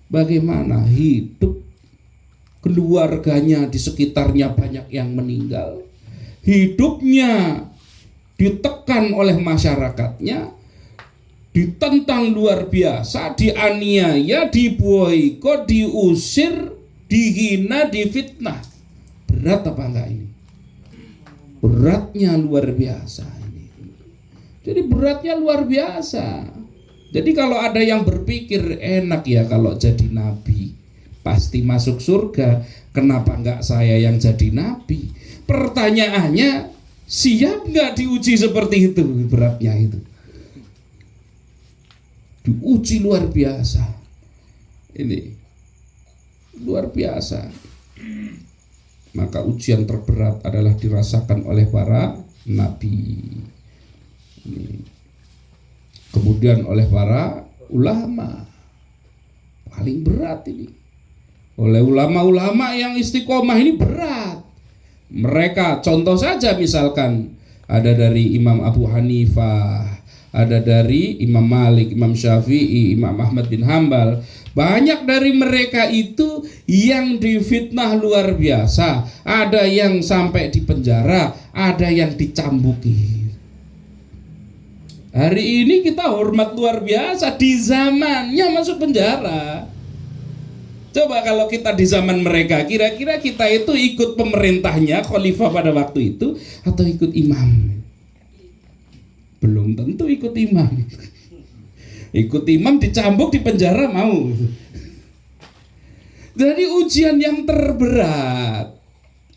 Bagaimana hidup keluarganya, di sekitarnya banyak yang meninggal. Hidupnya ditekan oleh masyarakatnya, ditentang luar biasa, dianiaya, diboikot, diusir, dihina, difitnah. Berat apa enggak ini? Beratnya luar biasa ini. Jadi beratnya luar biasa. Jadi kalau ada yang berpikir enak ya kalau jadi nabi, pasti masuk surga, kenapa enggak saya yang jadi nabi? Pertanyaannya, siap enggak diuji seperti itu? Beratnya itu diuji luar biasa. Ini luar biasa. Maka ujian terberat adalah dirasakan oleh para nabi. Ini. Kemudian oleh para ulama. Paling berat ini. Oleh ulama-ulama yang istiqomah ini berat. Mereka contoh saja, misalkan ada dari Imam Abu Hanifah, ada dari Imam Malik, Imam Syafi'i, Imam Ahmad bin Hambal. Banyak dari mereka itu yang difitnah luar biasa. Ada yang sampai di penjara, ada yang dicambuki. Hari ini kita hormat luar biasa, di zamannya masuk penjara. Coba kalau kita di zaman mereka, kira-kira kita itu ikut pemerintahnya, khalifah pada waktu itu, atau ikut imam? Belum tentu ikut imam. Ikut imam dicambuk, di penjara mau. Jadi ujian yang terberat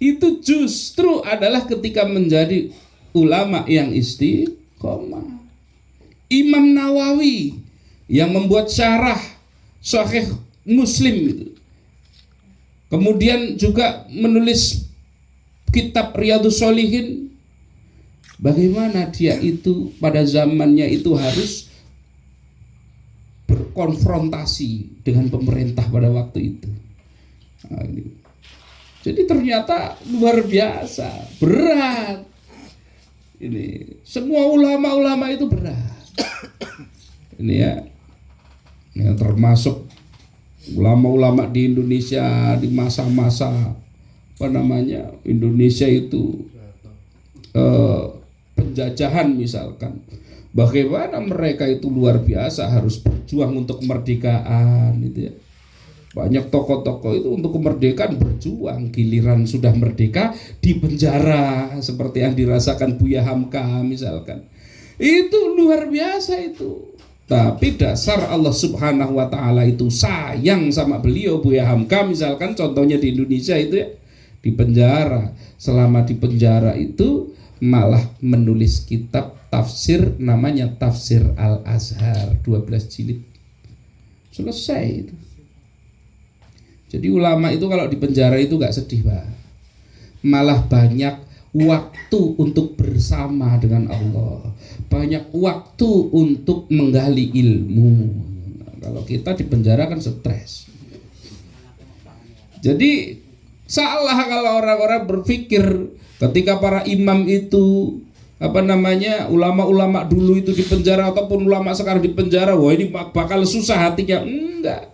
itu justru adalah ketika menjadi ulama yang istiqomah. Imam Nawawi yang membuat syarah Sahih Muslim, kemudian juga menulis kitab Riyadhus Shalihin. Bagaimana dia itu pada zamannya itu harus berkonfrontasi dengan pemerintah pada waktu itu. Nah, ini. Jadi ternyata luar biasa, berat. Ini semua ulama-ulama itu berat. Ini ya, termasuk ulama-ulama di Indonesia di masa-masa Indonesia itu penjajahan misalkan. Bagaimana mereka itu luar biasa harus berjuang untuk kemerdekaan gitu ya. Banyak tokoh-tokoh itu untuk kemerdekaan berjuang, giliran sudah merdeka di penjara seperti yang dirasakan Buya Hamka misalkan. Itu luar biasa itu. Tapi dasar Allah Subhanahu wa taala itu sayang sama beliau, Buya Hamka misalkan contohnya di Indonesia itu ya, di penjara. Selama di penjara itu malah menulis kitab tafsir namanya Tafsir Al-Azhar 12 jilid. Selesai itu. Jadi ulama itu kalau di penjara itu gak sedih, Pak. Malah banyak waktu untuk bersama dengan Allah. Banyak waktu untuk menggali ilmu. Nah, kalau kita di penjara kan stres. Jadi salah kalau orang-orang berpikir ketika para imam itu ulama-ulama dulu itu di penjara ataupun ulama sekarang di penjara, wah ini bakal susah hatinya. Enggak.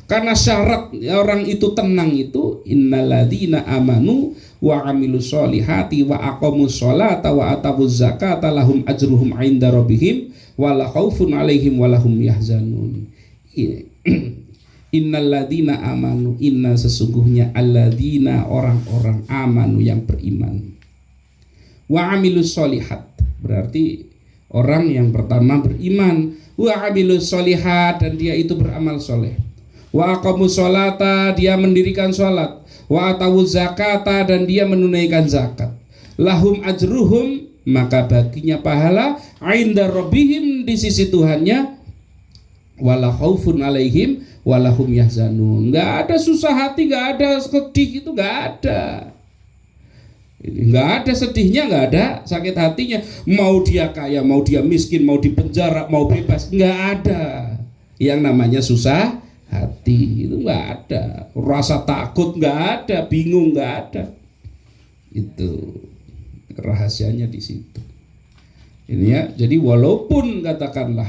Karena syarat orang itu tenang itu innalladzina amanu wa amilus solihati wa aqamus sholata wa atawuz zakata lahum ajruhum 'inda rabbihim wala khaufun 'alaihim walahum yahzanun. Innalladzina amanu, inna sesungguhnya alladzina orang-orang amanu yang beriman. Wa amilus solihat berarti orang yang pertama beriman, wa amilus solihat dan dia itu beramal soleh. Wa aqamus sholata dia mendirikan sholat, wa atawuz zakata dan dia menunaikan zakat. Lahum ajruhum maka baginya pahala 'inda rabbihim di sisi Tuhannya, wala khaufun 'alaihim walahum yahzanun. Nggak ada susah hati, nggak ada sedih, itu nggak ada. Nggak ada sedihnya, nggak ada sakit hatinya. Mau dia kaya, mau dia miskin, mau di penjara, mau bebas, nggak ada. Yang namanya susah hati itu nggak ada. Rasa takut nggak ada, bingung nggak ada. Itu rahasianya di situ. Ini ya. Jadi walaupun katakanlah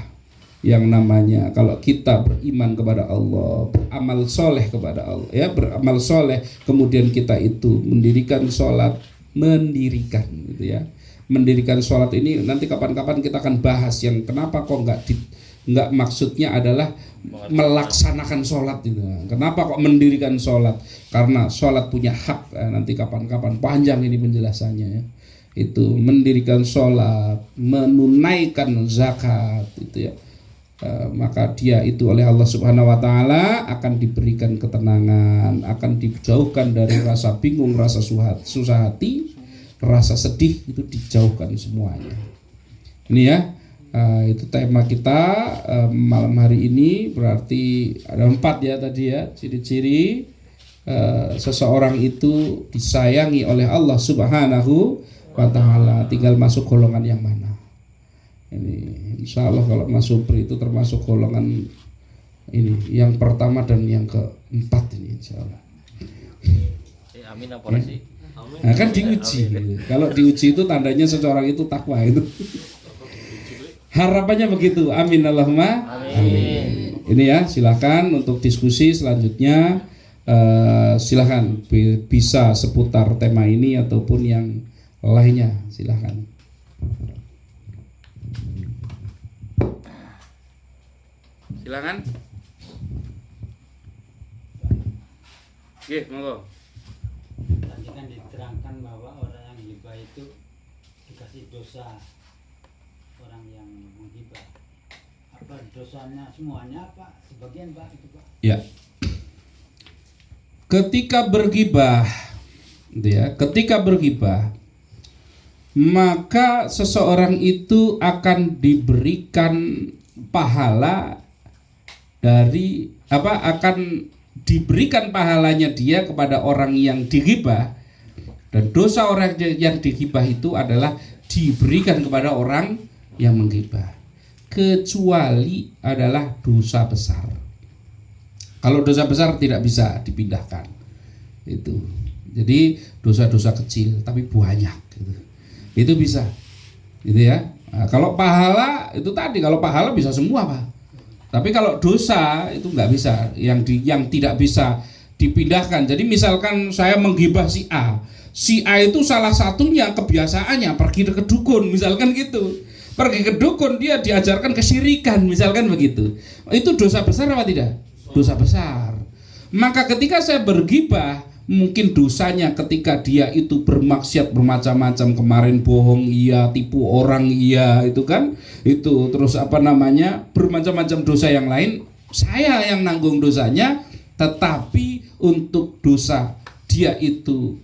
yang namanya kalau kita beriman kepada Allah, beramal soleh kepada Allah, ya beramal soleh, kemudian kita itu mendirikan sholat, gitu ya, mendirikan sholat ini nanti kapan-kapan kita akan bahas yang kenapa kok nggak maksudnya adalah melaksanakan sholat itu. Kenapa kok mendirikan sholat? Karena sholat punya hak. Nanti kapan-kapan panjang ini penjelasannya ya. Itu mendirikan sholat, menunaikan zakat itu ya. Maka dia itu oleh Allah Subhanahu wa taala akan diberikan ketenangan, akan dijauhkan dari rasa bingung, rasa susah hati, rasa sedih, itu dijauhkan semuanya. Ini ya, itu tema kita malam hari ini. Berarti ada 4 ya tadi ya, ciri-ciri seseorang itu disayangi oleh Allah Subhanahu wa taala. Tinggal masuk golongan yang mana. Ini insya Allah kalau Mas Supri itu termasuk golongan ini yang pertama dan yang keempat ini insya Allah. Amin apa sih? Nah kan diuji. Kalau diuji itu tandanya seseorang itu takwa itu. Harapannya begitu. Amin Allahumma. Amin. Ini ya, silakan untuk diskusi selanjutnya. Silakan bisa seputar tema ini ataupun yang lainnya. Silakan. Silakan. Oke, monggo. Tadi kan diterangkan bahwa orang yang hibah itu dikasih dosa orang yang menghibah. Apa dosanya semuanya apa? Sebagian Pak itu Pak? Ya. Ketika bergibah, ketika bergibah, maka seseorang itu akan diberikan pahala dari akan diberikan pahalanya dia kepada orang yang digibah, dan dosa orang yang digibah itu adalah diberikan kepada orang yang menggibah, kecuali adalah dosa besar. Kalau dosa besar tidak bisa dipindahkan itu. Jadi dosa-dosa kecil tapi banyak gitu. Itu bisa. Gitu ya. Nah, kalau pahala itu tadi, kalau pahala bisa semua, Pak. Tapi kalau dosa itu nggak bisa, yang tidak bisa dipindahkan. Jadi misalkan saya menggibah si A, Si A itu salah satunya kebiasaannya pergi ke dukun, misalkan gitu. Pergi ke dukun, dia diajarkan kesyirikan, misalkan begitu. Itu dosa besar apa tidak? Dosa besar. Maka ketika saya bergibah, mungkin dosanya ketika dia itu bermaksiat bermacam-macam, kemarin bohong iya, tipu orang iya, itu kan, itu terus bermacam-macam dosa yang lain, saya yang nanggung dosanya. Tetapi untuk dosa dia itu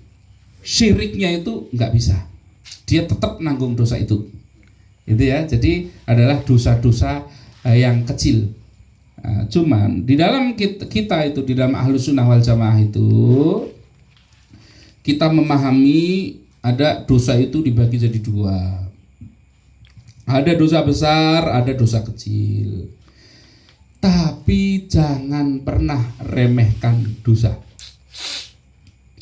syiriknya itu nggak bisa, dia tetap nanggung dosa itu ya. Jadi adalah dosa-dosa yang kecil. Cuman di dalam kita itu, di dalam Ahlus Sunnah wal Jamaah itu, kita memahami ada dosa itu dibagi jadi dua. Ada dosa besar, ada dosa kecil. Tapi jangan pernah remehkan dosa.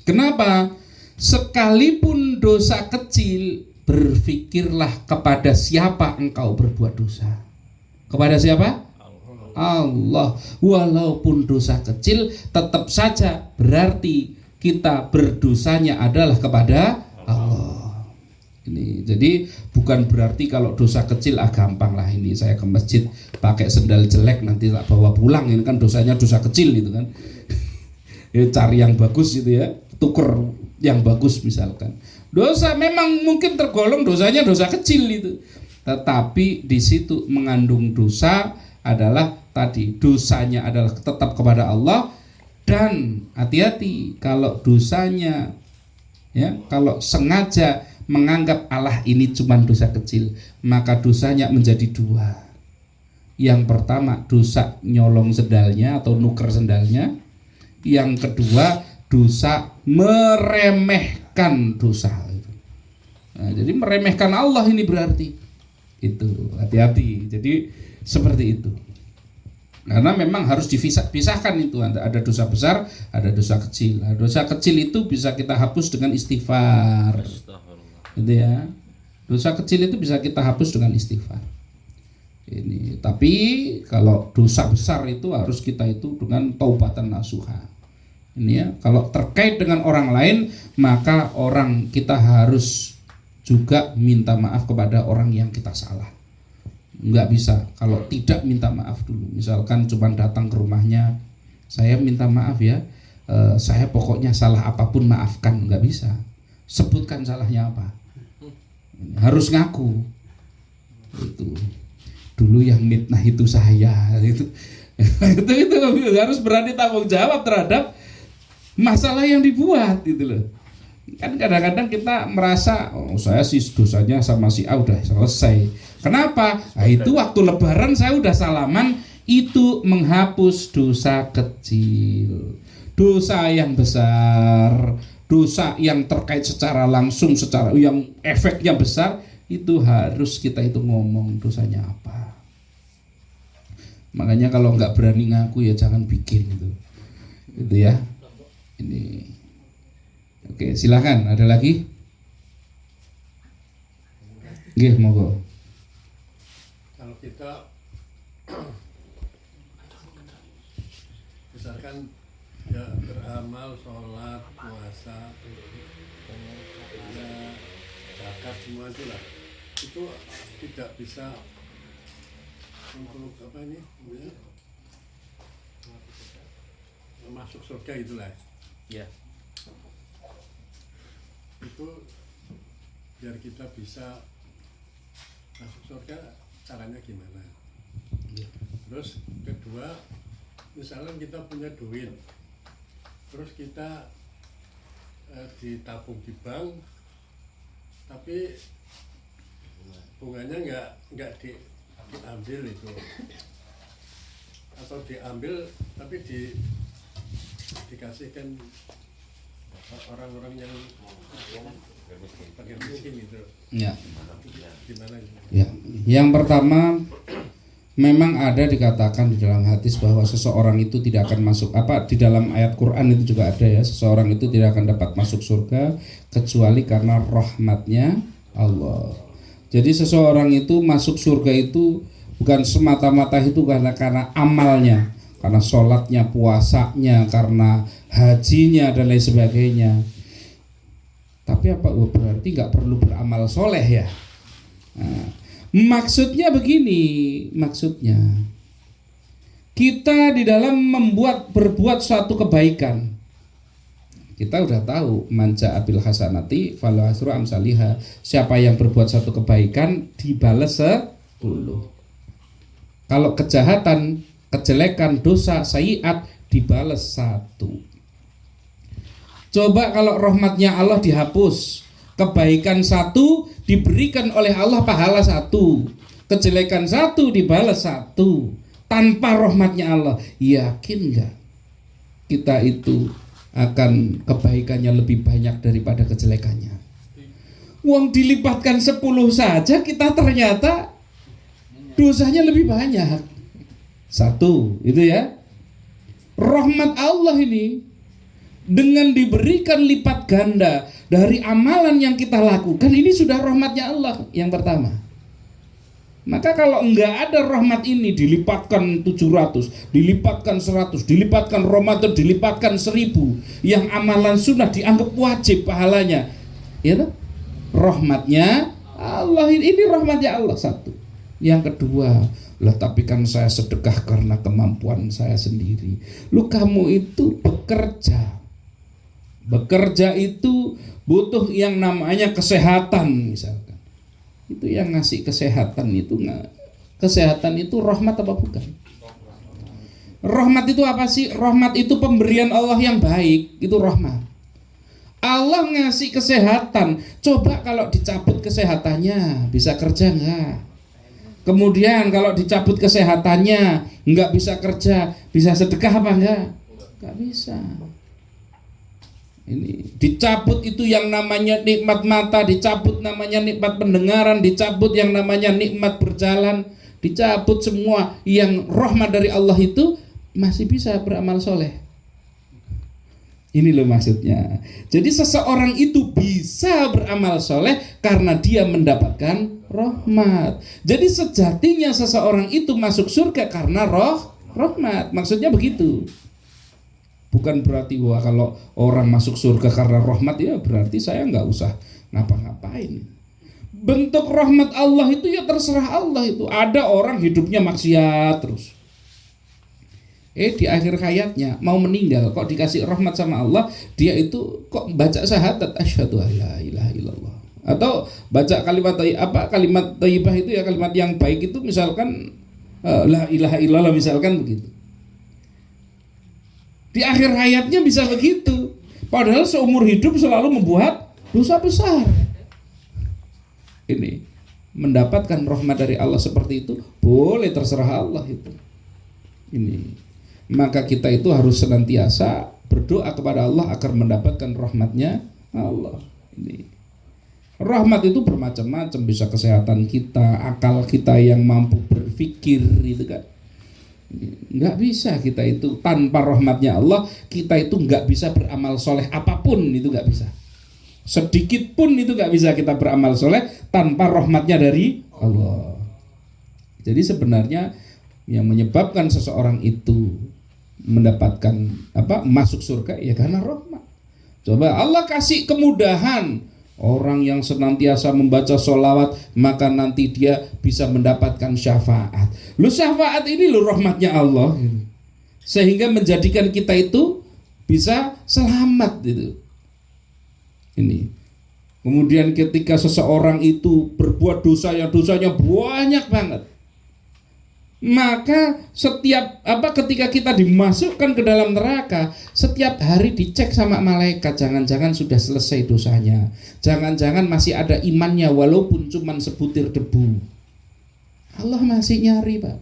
Kenapa? Sekalipun dosa kecil, berpikirlah kepada siapa engkau berbuat dosa. Kepada siapa? Allah. Walaupun dosa kecil, tetap saja berarti kita berdosanya adalah kepada Allah. Ini jadi bukan berarti kalau dosa kecil gampang lah, ini saya ke masjid pakai sendal jelek nanti tak bawa pulang, ini kan dosanya dosa kecil itu kan. Ya, cari yang bagus gitu ya, tuker yang bagus misalkan. Dosa memang mungkin tergolong dosanya dosa kecil itu, tetapi di situ mengandung dosa adalah tadi dosanya adalah tetap kepada Allah. Dan hati-hati kalau dosanya ya, kalau sengaja menganggap Allah ini cuma dosa kecil, maka dosanya menjadi dua. Yang pertama dosa nyolong sendalnya atau nuker sendalnya. Yang kedua dosa meremehkan dosa. Nah, jadi meremehkan Allah ini berarti itu, hati-hati. Jadi seperti itu. Karena memang harus dipisahkan itu, ada dosa besar, ada dosa kecil. Nah, dosa kecil itu bisa kita hapus dengan istighfar. Gitu ya. Dosa kecil itu bisa kita hapus dengan istighfar. Ini, tapi kalau dosa besar itu harus kita itu dengan taubatan nasuha. Ini ya, kalau terkait dengan orang lain, maka kita harus juga minta maaf kepada orang yang kita salah. Nggak bisa kalau tidak minta maaf dulu. Misalkan cuma datang ke rumahnya, saya minta maaf ya, saya pokoknya salah apapun maafkan, nggak bisa. Sebutkan salahnya apa, harus ngaku. Itu dulu yang mitnah itu saya, itu harus berani tanggung jawab terhadap masalah yang dibuat gitu loh. Kan kadang-kadang kita merasa saya sih dosanya sama si A udah selesai. Kenapa? Nah, itu waktu lebaran saya udah salaman, itu menghapus dosa kecil. Dosa yang besar, dosa yang terkait secara langsung, secara yang efeknya besar, itu harus kita itu ngomong dosanya apa. Makanya kalau nggak berani ngaku ya jangan bikin itu ya. Ini. Oke, silakan. Ada lagi? Nggih, monggo. Kalau kita misalkan ya beramal, sholat, puasa, ya zakat, semua itulah, itu tidak bisa untuk masuk surga itulah. Ya. Itu biar kita bisa masuk surga, caranya gimana? Terus kedua, misalnya kita punya duit, terus kita ditabung di bank, tapi bunganya nggak diambil itu, atau diambil tapi dikasihkan orang-orang yang bagian miskin gitu. Ya. Gimana? Ya. Yang pertama, memang ada dikatakan di dalam hadis bahwa seseorang itu tidak akan masuk, di dalam ayat Quran itu juga ada ya, seseorang itu tidak akan dapat masuk surga kecuali karena rahmatnya Allah. Jadi seseorang itu masuk surga itu bukan semata-mata itu karena amalnya, karena sholatnya, puasanya, karena hajinya dan lain sebagainya. Tapi apa? Oh, berarti nggak perlu beramal soleh ya. Nah, maksudnya begini, maksudnya kita di dalam berbuat suatu kebaikan, kita udah tahu manja abil hasanati falahu asyru amsalihha. Siapa yang berbuat satu kebaikan dibalas 10. Kalau kejahatan, kejelekan, dosa, sayiat dibalas 1. Coba kalau rahmatnya Allah dihapus, kebaikan 1 diberikan oleh Allah pahala 1, kejelekan 1 dibalas 1. Tanpa rahmatnya Allah, yakin nggak kita itu akan kebaikannya lebih banyak daripada kejelekannya? Uang dilipatkan 10 saja kita ternyata dosanya lebih banyak. 1, itu ya. Rahmat Allah ini dengan diberikan lipat ganda dari amalan yang kita lakukan, ini sudah rahmatnya Allah yang pertama. Maka kalau enggak ada rahmat ini dilipatkan 700, dilipatkan 100, dilipatkan Ramadan, dilipatkan 1000, yang amalan sunnah dianggap wajib pahalanya, ya toh? Rahmatnya Allah ini rahmatnya Allah 1. Yang kedua, lah tapi kan saya sedekah karena kemampuan saya sendiri. Lu kamu itu bekerja itu butuh yang namanya kesehatan misalkan. Itu yang ngasih kesehatan itu rahmat apa bukan? Rahmat itu apa sih? Rahmat itu pemberian Allah yang baik, itu rahmat. Allah ngasih kesehatan, coba kalau dicabut kesehatannya bisa kerja enggak? Kemudian kalau dicabut kesehatannya enggak bisa kerja, bisa sedekah apa enggak? Enggak bisa. Ini dicabut itu yang namanya nikmat mata, dicabut namanya nikmat pendengaran, dicabut yang namanya nikmat berjalan, dicabut semua yang rahmat dari Allah itu, masih bisa beramal soleh. Ini loh maksudnya. Jadi seseorang itu bisa beramal soleh karena dia mendapatkan rahmat. Jadi sejatinya seseorang itu masuk surga karena rahmat. Maksudnya begitu. Bukan berarti wah kalau orang masuk surga karena rahmat ya berarti saya nggak usah ngapa-ngapain. Bentuk rahmat Allah itu ya terserah Allah itu. Ada orang hidupnya maksiat terus. Di akhir hayatnya mau meninggal kok dikasih rahmat sama Allah, dia itu kok baca syahadat asyhadu alla ilaha illallah. Atau baca kalimat thayyibah itu ya, kalimat yang baik itu misalkan la ilaha illallah misalkan begitu. Di akhir hayatnya bisa begitu, padahal seumur hidup selalu membuat dosa besar. Ini mendapatkan rahmat dari Allah seperti itu boleh, terserah Allah itu. Ini maka kita itu harus senantiasa berdoa kepada Allah agar mendapatkan rahmatnya Allah. Ini rahmat itu bermacam-macam, bisa kesehatan kita, akal kita yang mampu berpikir itu kan. Nggak bisa kita itu tanpa rahmatnya Allah, kita itu nggak bisa beramal soleh apapun, itu nggak bisa. Sedikit pun itu nggak bisa kita beramal soleh tanpa rahmatnya dari Allah. Jadi sebenarnya yang menyebabkan seseorang itu mendapatkan masuk surga ya karena rahmat. Coba Allah kasih kemudahan, orang yang senantiasa membaca sholawat maka nanti dia bisa mendapatkan syafaat. Lu syafaat ini lu rahmatnya Allah, sehingga menjadikan kita itu bisa selamat gitu. Ini. Kemudian ketika seseorang itu berbuat dosa yang dosanya banyak banget, maka ketika kita dimasukkan ke dalam neraka, setiap hari dicek sama malaikat, jangan-jangan sudah selesai dosanya, jangan-jangan masih ada imannya walaupun cuma sebutir debu. Allah masih nyari, Pak.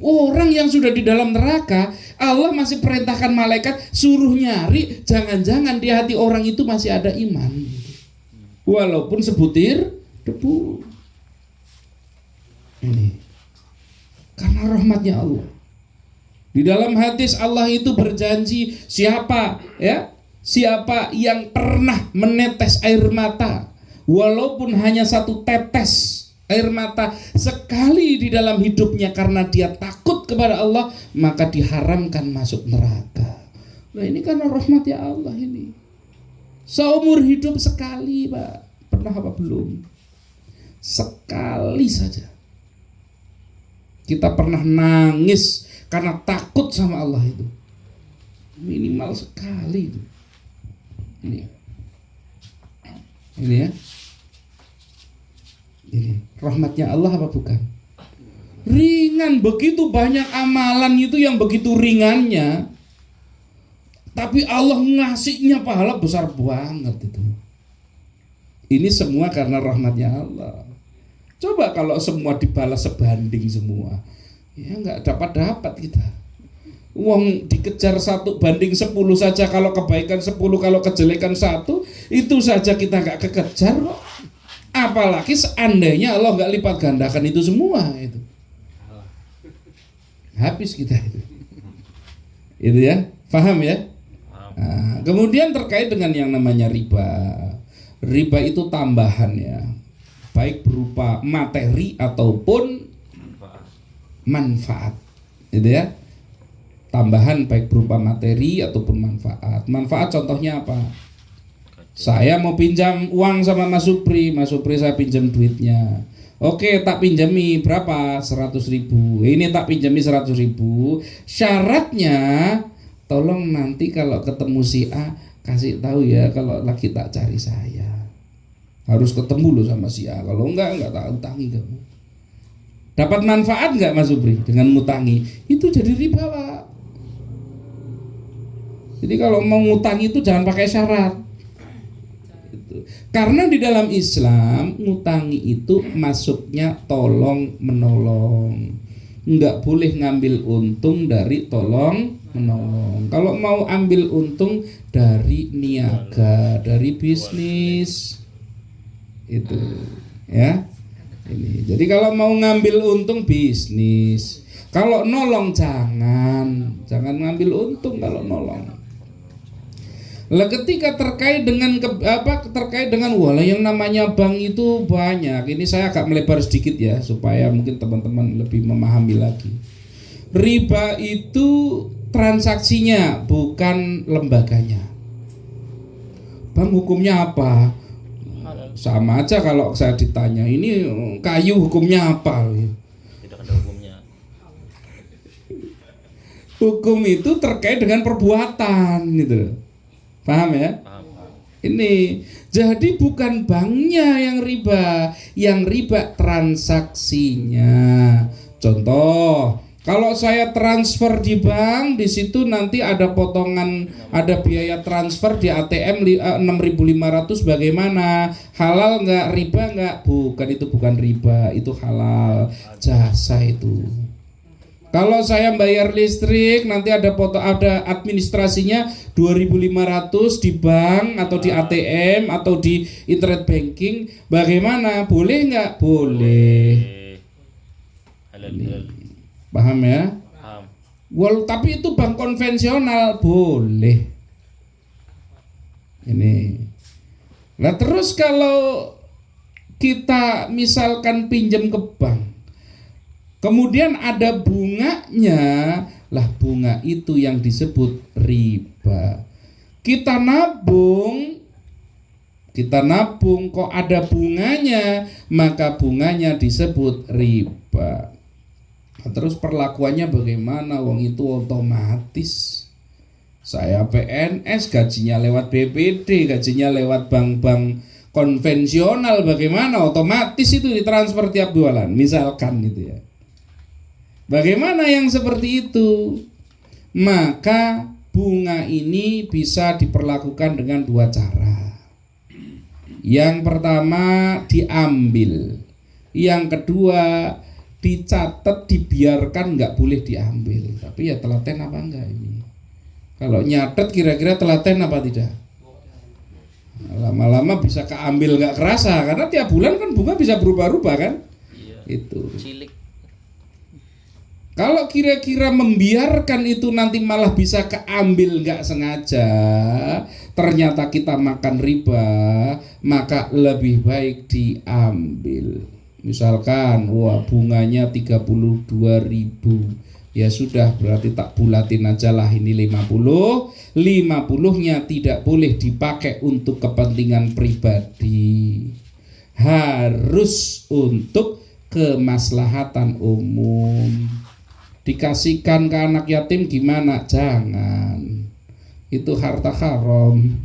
Orang yang sudah di dalam neraka, Allah masih perintahkan malaikat suruh nyari, jangan-jangan di hati orang itu masih ada iman walaupun sebutir debu. Ini karena rahmatnya Allah. Di dalam hadis Allah itu berjanji, siapa yang pernah menetes air mata walaupun hanya 1 tetes air mata sekali di dalam hidupnya karena dia takut kepada Allah, maka diharamkan masuk neraka. Nah ini karena rahmatnya Allah ini. Seumur hidup sekali, Pak. Pernah apa belum? Sekali saja. Kita pernah nangis karena takut sama Allah itu. Minimal sekali itu. Ini ya. Ini rahmatnya Allah apa bukan? Ringan, begitu banyak amalan itu yang begitu ringannya, tapi Allah ngasihnya pahala besar banget itu. Ini semua karena rahmatnya Allah. Coba kalau semua dibalas sebanding semua, ya nggak dapat kita. Uang dikejar 1:10 saja, kalau kebaikan 10, kalau kejelekan 1, itu saja kita nggak kekejar kok. Apalagi seandainya Allah nggak lipat gandakan itu semua itu. Habis kita itu ya, paham ya? Nah, kemudian terkait dengan yang namanya riba. Riba itu tambahan ya, baik berupa materi ataupun manfaat, gitu ya. Tambahan baik berupa materi ataupun manfaat. Manfaat contohnya apa? Saya mau pinjam uang sama Mas Supri saya pinjam duitnya. Oke, tak pinjami berapa? 100.000. Ini tak pinjami 100.000. Syaratnya tolong nanti kalau ketemu si A kasih tahu ya kalau lagi tak cari saya. Harus ketemu loh sama si A. Kalau enggak tak utangi kamu. Dapat manfaat enggak Mas Supri dengan ngutangi? Itu jadi riba, Pak. Jadi kalau mau ngutangi itu jangan pakai syarat. Karena di dalam Islam ngutangi itu masuknya tolong menolong. Enggak boleh ngambil untung dari tolong menolong. Kalau mau ambil untung dari niaga, dari bisnis. Itu ya. Ini. Jadi kalau mau ngambil untung bisnis. Kalau nolong jangan ngambil untung kalau nolong. Lah ketika terkait dengan wala yang namanya bank itu banyak. Ini saya agak melebar sedikit ya supaya mungkin teman-teman lebih memahami lagi. Riba itu transaksinya bukan lembaganya. Bank hukumnya apa? Sama aja kalau saya ditanya ini kayu hukumnya apa? Tidak ada hukumnya. Hukum itu terkait dengan perbuatan gitu. Paham ya? Paham. Ini jadi bukan banknya yang riba transaksinya. Contoh, kalau saya transfer di bank, di situ nanti ada potongan, ada biaya transfer di ATM 6.500 bagaimana? Halal nggak? Riba nggak? Bukan, itu bukan riba, itu halal, jasa itu. Kalau saya bayar listrik nanti ada administrasinya 2.500 di bank atau di ATM atau di internet banking, bagaimana? Boleh nggak? Boleh. Halal. Paham ya? Paham. Tapi itu bank konvensional boleh. Ini. Nah terus kalau kita misalkan pinjam ke bank, kemudian ada bunganya, lah bunga itu yang disebut riba. Kita nabung kok ada bunganya, maka bunganya disebut riba. Nah, terus perlakuannya bagaimana? Wong itu otomatis. Saya PNS, gajinya lewat BPD, gajinya lewat bank-bank konvensional, bagaimana? Otomatis itu ditransfer tiap bulan, misalkan gitu ya. Bagaimana yang seperti itu? Maka bunga ini bisa diperlakukan dengan dua cara. Yang pertama diambil, yang kedua dicatat, dibiarkan, nggak boleh diambil. Tapi ya telaten apa enggak ini? Kalau nyatet kira-kira telaten apa tidak? Lama-lama bisa keambil nggak kerasa, karena tiap bulan kan bunga bisa berubah-ubah kan? Iya. Itu. Cilik. Kalau kira-kira membiarkan itu nanti malah bisa keambil nggak sengaja, ternyata kita makan riba, maka lebih baik diambil. Misalkan, wah bunganya 32.000, Ya sudah, berarti tak bulatin aja lah ini 50. 50-nya tidak boleh dipakai untuk kepentingan pribadi. Harus untuk kemaslahatan umum. Dikasihkan ke anak yatim gimana? Jangan. Itu harta haram.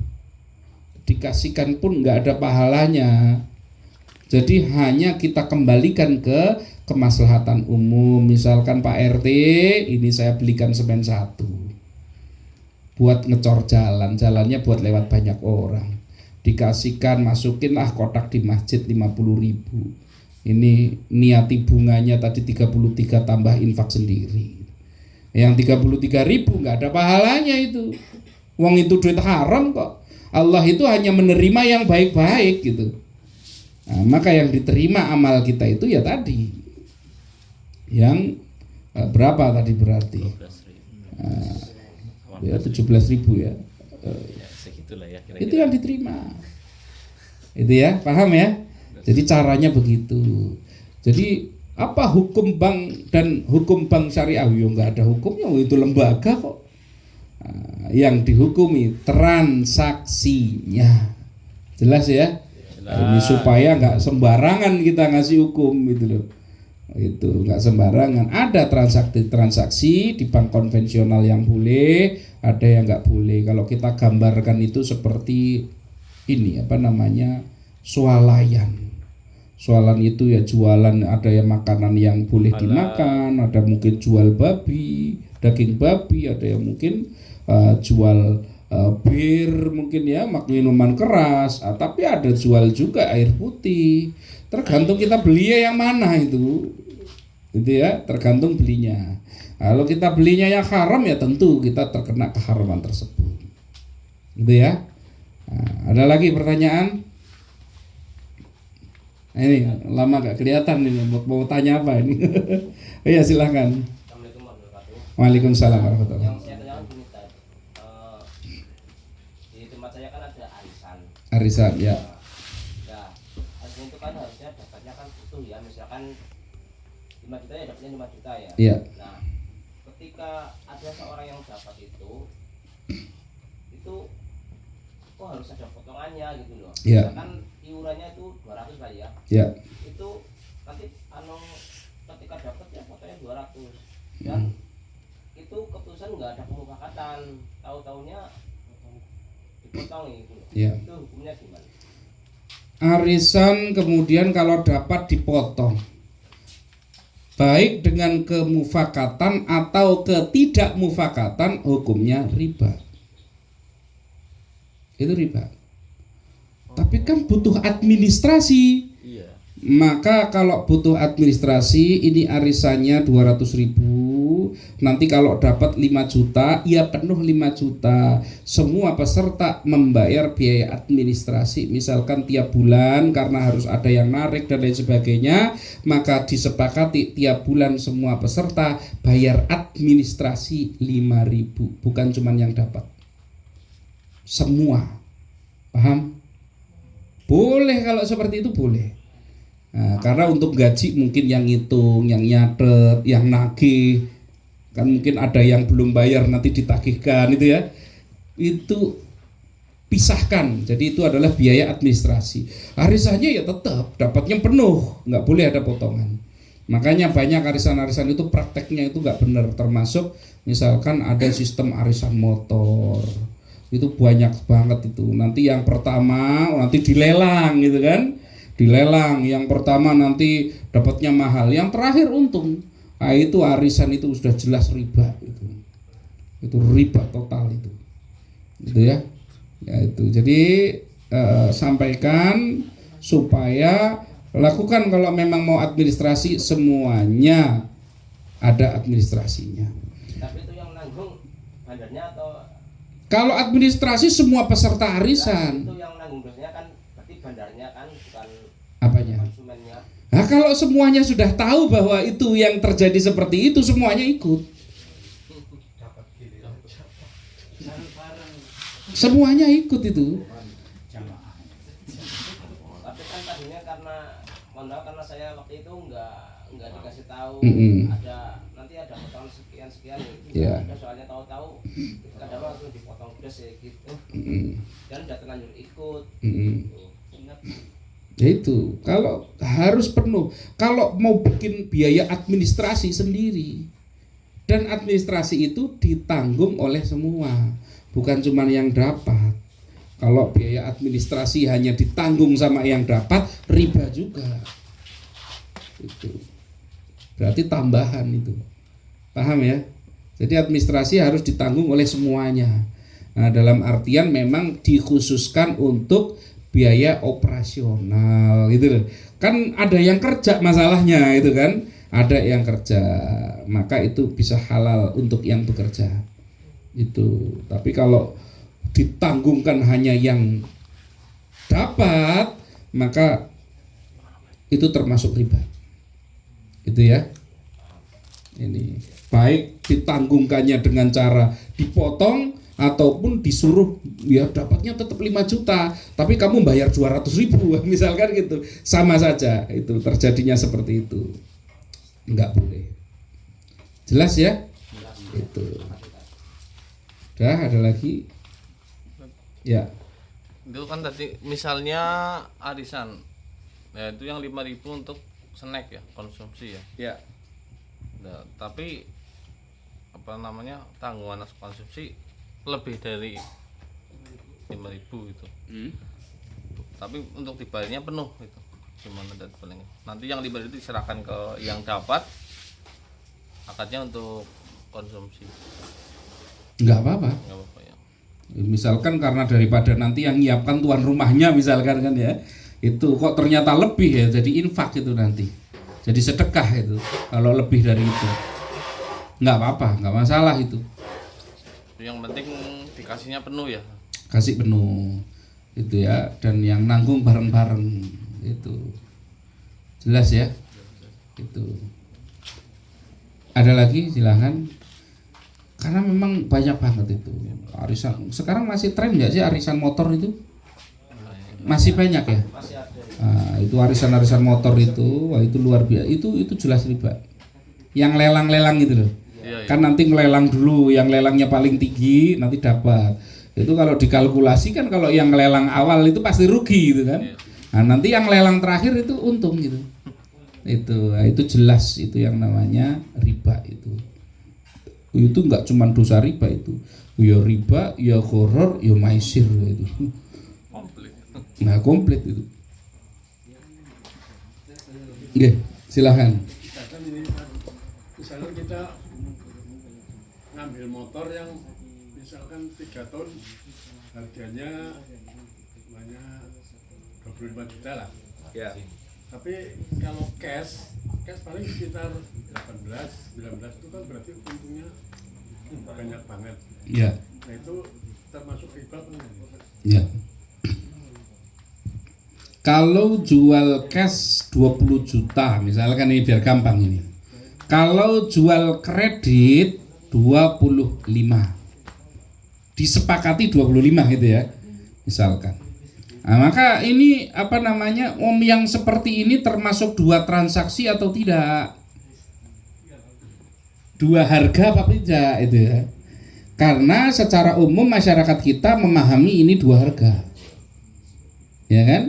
Dikasihkan pun nggak ada pahalanya. Jadi hanya kita kembalikan ke kemaslahatan umum. Misalkan Pak RT, ini saya belikan semen 1 buat ngecor jalan, jalannya buat lewat banyak orang. Dikasihkan, masukinlah kotak di masjid 50.000. Ini niati bunganya tadi 33 tambah infak sendiri. Yang 33.000 nggak ada pahalanya itu. Wong itu duit haram kok. Allah itu hanya menerima yang baik-baik gitu. Nah, maka yang diterima amal kita itu ya tadi yang berapa tadi berarti 12.000. ya 17.000 ya. Ya, segitulah ya Itu yang diterima. Itu ya, paham ya? Jadi caranya begitu. Jadi apa hukum bank dan hukum bank syariah? Ya nggak ada hukumnya, itu lembaga kok. Nah, yang dihukumi transaksinya. Jelas ya? Ini supaya nggak sembarangan kita ngasih hukum gitu loh. Itu nggak sembarangan. Ada transaksi di bank konvensional yang boleh, ada yang nggak boleh. Kalau kita gambarkan itu seperti ini apa namanya, swalayan. Swalan itu ya jualan, ada yang makanan yang boleh dimakan, ada mungkin jual babi, daging babi, ada yang mungkin jual bir mungkin ya, minuman keras, tapi ada jual juga air putih. Tergantung kita beli yang mana itu ya, tergantung belinya. Kalau kita belinya yang haram ya tentu kita terkena keharaman tersebut, gitu ya. Nah, ada lagi pertanyaan? Nah, ini lama gak kelihatan ini, mau tanya apa ini? Iya silahkan. Assalamualaikum warahmatullahi wabarakatuh. Waalaikumsalam warahmatullahi Yang wabarakatuh. saya tanyakan gini Ustaz, di tempat saya kan ada arisan. Arisan ya. Nah, arisan itu kan harusnya dapatnya kan utuh ya, misalkan 5 juta ya dapatnya 5 juta ya. Iya. Nah, ketika ada seorang yang dapat itu kok harus ada potongannya gitu loh. Iya. Misalkan iurannya itu 200 kali ya. Ya. Itu nanti ketika dapat ya fotonya 200 dan itu keputusan nggak ada pemufakatan, tahu-taunya dipotong gitu. Ya. Itu hukumnya gimana? Arisan kemudian kalau dapat dipotong, baik dengan kemufakatan atau ketidakmufakatan, hukumnya riba. Itu riba. Tapi kan butuh administrasi. Iya. Maka kalau butuh administrasi, ini arisannya 200.000. Nanti kalau dapat 5 juta, ya penuh 5 juta. Semua peserta membayar biaya administrasi, misalkan tiap bulan karena harus ada yang narik dan lain sebagainya, maka disepakati tiap bulan semua peserta bayar administrasi 5.000, bukan cuma yang dapat. Semua. Paham? Boleh kalau seperti itu boleh. Nah, karena untuk gaji mungkin yang ngitung, yang nyatet, yang nagih, kan mungkin ada yang belum bayar nanti ditagihkan itu ya. Itu pisahkan. Jadi itu adalah biaya administrasi. Arisannya ya tetap dapatnya penuh, nggak boleh ada potongan. Makanya banyak arisan-arisan itu prakteknya itu nggak benar, termasuk misalkan ada sistem arisan motor. Itu banyak banget itu. Nanti yang pertama nanti dilelang gitu kan. Dilelang, yang pertama nanti dapatnya mahal, yang terakhir untung. Nah, itu arisan itu sudah jelas riba itu. Itu riba total itu. Gitu ya. Ya itu. Jadi sampaikan supaya lakukan kalau memang mau administrasi, semuanya ada administrasinya. Tapi itu yang nanggung bandarnya atau Kalau administrasi semua peserta arisan. itu yang nanggung dosanya kan berarti bandarnya kan bukan Apanya? konsumennya. Nah, kalau semuanya sudah tahu bahwa itu yang terjadi seperti itu, semuanya ikut. Semuanya ikut itu. Tapi kan tadinya karena mohon maaf karena saya waktu itu nggak dikasih tahu Mm-mm. nanti ada potongan sekian Iya. ada soalnya tahu-tahu kadang langsung dipotong udah sih gitu Mm-mm. dan udah terlanjur ikut Mm-mm. tuh. Ingat Ya itu, kalau harus penuh, kalau mau bikin biaya administrasi sendiri, dan administrasi itu ditanggung oleh semua, bukan cuma yang dapat. Kalau biaya administrasi hanya ditanggung sama yang dapat, riba juga. Itu berarti tambahan itu, paham ya? Jadi administrasi harus ditanggung oleh semuanya. Nah, dalam artian memang dikhususkan untuk biaya operasional gitu loh. Kan ada yang kerja masalahnya itu kan, ada yang kerja, maka itu bisa halal untuk yang bekerja. Itu. Tapi kalau ditanggungkan hanya yang dapat, maka itu termasuk riba. Itu ya. Ini baik ditanggungkannya dengan cara dipotong ataupun disuruh ya dapatnya tetap 5 juta tapi kamu bayar 200.000 misalkan gitu, sama saja itu terjadinya seperti itu, nggak boleh. Jelas ya? Itu udah. Ada lagi ya? Itu kan tadi misalnya arisan ya itu yang 5.000 untuk snack ya, konsumsi ya. Ya. Nah, tapi apa namanya tanggungan konsumsi lebih dari 5.000 itu. Tapi untuk dibayarnya penuh itu. Gimana dan paling nanti yang dibayar itu diserahkan ke yang dapat, akadnya untuk konsumsi. Nggak apa-apa. Enggak apa-apa ya. Misalkan karena daripada nanti yang nyiapkan tuan rumahnya misalkan kan ya, itu kok ternyata lebih ya, jadi infak itu nanti, jadi sedekah itu kalau lebih dari itu, nggak apa-apa, nggak masalah itu. Yang penting dikasihnya penuh ya. Kasih penuh itu ya, dan yang nanggung bareng-bareng itu. Jelas ya? Itu. Ada lagi silahkan. Karena memang banyak banget itu arisan. Sekarang masih tren nggak sih arisan motor itu? Masih banyak ya? masih ada Nah, itu arisan-arisan motor itu, wah itu luar biasa. Itu jelas riba. Yang lelang-lelang gitu loh. Iya, iya. Kan nanti melelang dulu, yang lelangnya paling tinggi nanti dapat. Itu kalau dikalkulasi kan kalau yang lelang awal itu pasti rugi gitu kan. Nah, nanti yang lelang terakhir itu untung gitu. Nah, itu jelas itu yang namanya riba itu. Itu enggak cuma dosa riba itu. Ya riba, ya gharar, ya maisir itu. Komplit. Nah, komplit itu. Oke, silahkan. Misalkan ini Pak, misalkan kita ngambil motor yang misalkan 3 tahun harganya banyak 25 juta lah. Ya. Tapi kalau cash paling sekitar 18, 19 itu kan berarti untungnya banyak banget. Ya. Nah itu termasuk riba apa enggak? Ya. Kalau jual cash 20 juta, misalkan ini biar gampang ini. Kalau jual kredit 25. Disepakati 25 gitu ya. Misalkan. Nah, maka ini apa namanya? Yang seperti ini termasuk 2 transaksi atau tidak? 2 harga apa tidak itu ya. Karena secara umum masyarakat kita memahami ini 2 harga. Ya kan?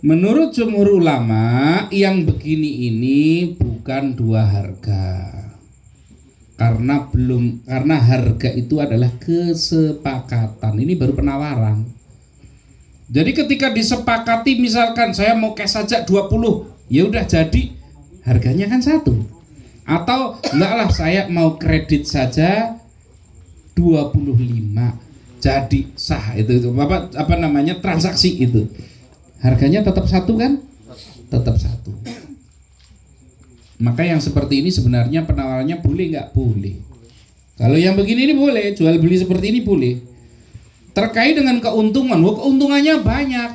Menurut jumhur ulama yang begini ini bukan 2 harga. Karena harga itu adalah kesepakatan. Ini baru penawaran. Jadi ketika disepakati misalkan saya mau cash saja 20, ya udah jadi harganya kan 1. Atau enggak lah saya mau kredit saja 25. Jadi sah itu apa namanya transaksi itu. Harganya tetap 1 kan? Tetap 1. Maka yang seperti ini sebenarnya penawarannya boleh nggak? Boleh. Kalau yang begini ini boleh, jual beli seperti ini boleh. Terkait dengan keuntungan, keuntungannya banyak.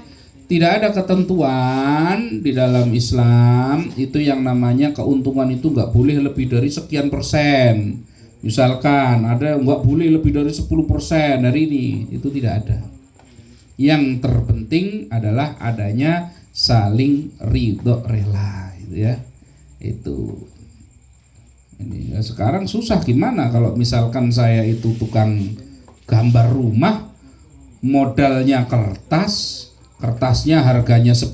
Tidak ada ketentuan di dalam Islam itu yang namanya keuntungan itu nggak boleh lebih dari sekian persen. Misalkan ada nggak boleh lebih dari 10% dari ini, itu tidak ada. Yang terpenting adalah adanya saling ridho rela gitu ya. Itu ini ya, sekarang susah gimana kalau misalkan saya itu tukang gambar rumah, modalnya kertasnya harganya 10.000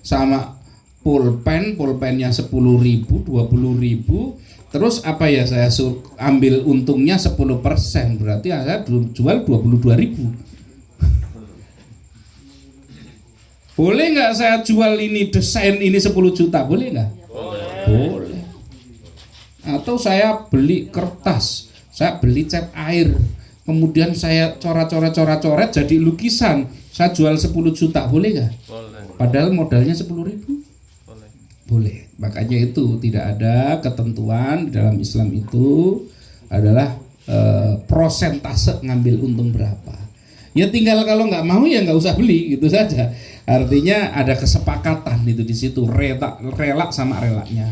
sama pulpennya 10.000, 20.000, terus apa ya, saya ambil untungnya 10%, berarti saya jual 22.000. Boleh nggak saya jual ini desain ini 10 juta, boleh nggak? Boleh. Atau saya beli kertas, saya beli cat air, kemudian saya coret jadi lukisan, saya jual 10 juta, boleh nggak? Boleh. Padahal modalnya 10.000. Boleh. Boleh. Makanya itu tidak ada ketentuan di dalam Islam itu adalah prosentase ngambil untung berapa. Ya tinggal kalau nggak mau ya nggak usah beli gitu saja. Artinya ada kesepakatan itu di situ, rela sama relanya,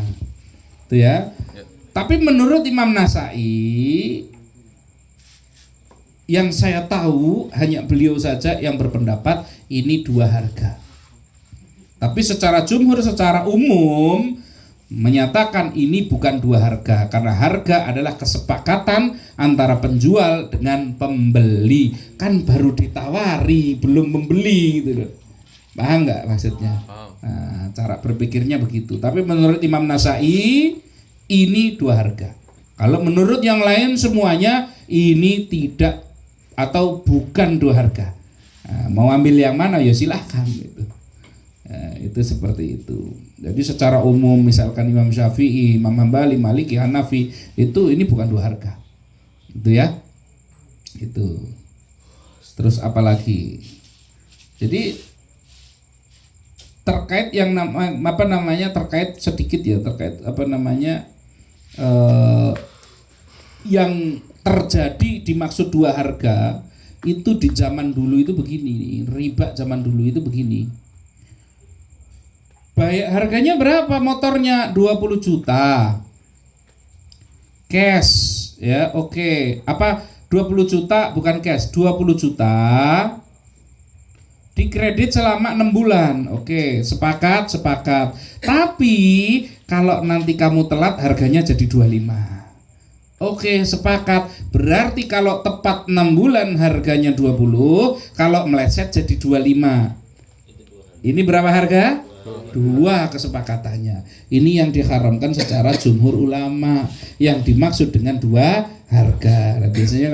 itu ya. Ya. Tapi menurut Imam Nasai, yang saya tahu hanya beliau saja yang berpendapat ini 2 harga. Tapi secara jumhur, secara umum menyatakan ini bukan 2 harga, karena harga adalah kesepakatan antara penjual dengan pembeli. Kan baru ditawari, belum membeli gitu loh. Paham nggak maksudnya? Paham. Nah, cara berpikirnya begitu. Tapi menurut Imam Nasai ini 2 harga. Kalau menurut yang lain semuanya ini tidak atau bukan 2 harga. Nah, mau ambil yang mana ya silahkan gitu. Nah, itu seperti itu. Jadi secara umum misalkan Imam Syafi'i, Imam Hambali, Maliki, Hanafi itu ini bukan 2 harga. Itu ya. Itu. Terus apa lagi? Jadi terkait yang terkait sedikit ya, terkait yang terjadi dimaksud 2 harga itu di zaman dulu itu begini, riba zaman dulu itu begini. Bayar harganya berapa motornya? 20 juta. Cash ya, oke. Apa 20 juta bukan cash, 20 juta. Dikredit selama 6 bulan. Oke, sepakat. Tapi kalau nanti kamu telat harganya jadi 25. Oke, sepakat. Berarti kalau tepat 6 bulan harganya 20, kalau meleset jadi 25. Ini berapa harga? 2 kesepakatannya. Ini yang diharamkan secara jumhur ulama. Yang dimaksud dengan 2 harga. Nah, biasanya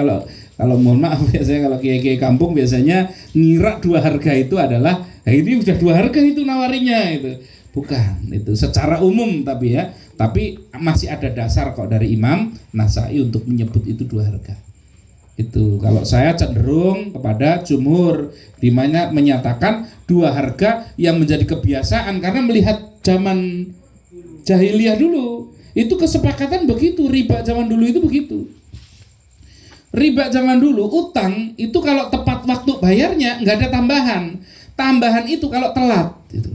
kalau mohon maaf, biasanya kalau kiai-kiai kampung biasanya ngira 2 harga itu adalah ini udah 2 harga itu nawarinya itu. Bukan, itu secara umum tapi ya. Tapi masih ada dasar kok dari Imam Nasai untuk menyebut itu 2 harga. Itu kalau saya cenderung kepada jumhur, di mana menyatakan 2 harga yang menjadi kebiasaan karena melihat zaman jahiliyah dulu. Itu kesepakatan begitu, riba zaman dulu itu begitu. Riba zaman dulu, utang itu kalau tepat waktu bayarnya nggak ada tambahan. Tambahan itu kalau telat gitu.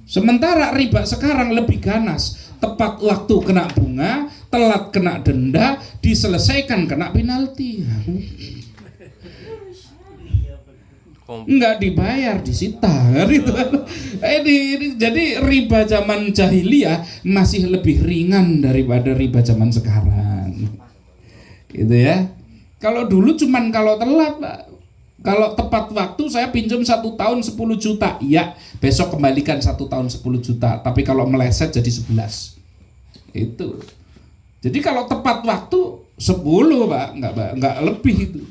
Sementara riba sekarang lebih ganas. Tepat waktu kena bunga, telat kena denda, diselesaikan kena penalti. Nggak dibayar, disita gitu. Jadi riba zaman jahiliyah masih lebih ringan daripada riba zaman sekarang. Gitu ya. Kalau dulu cuman kalau telat, Pak. Kalau tepat waktu saya pinjam 1 tahun 10 juta, ya besok kembalikan 1 tahun 10 juta. Tapi kalau meleset jadi 11. Itu. Jadi kalau tepat waktu 10, Pak, nggak lebih itu.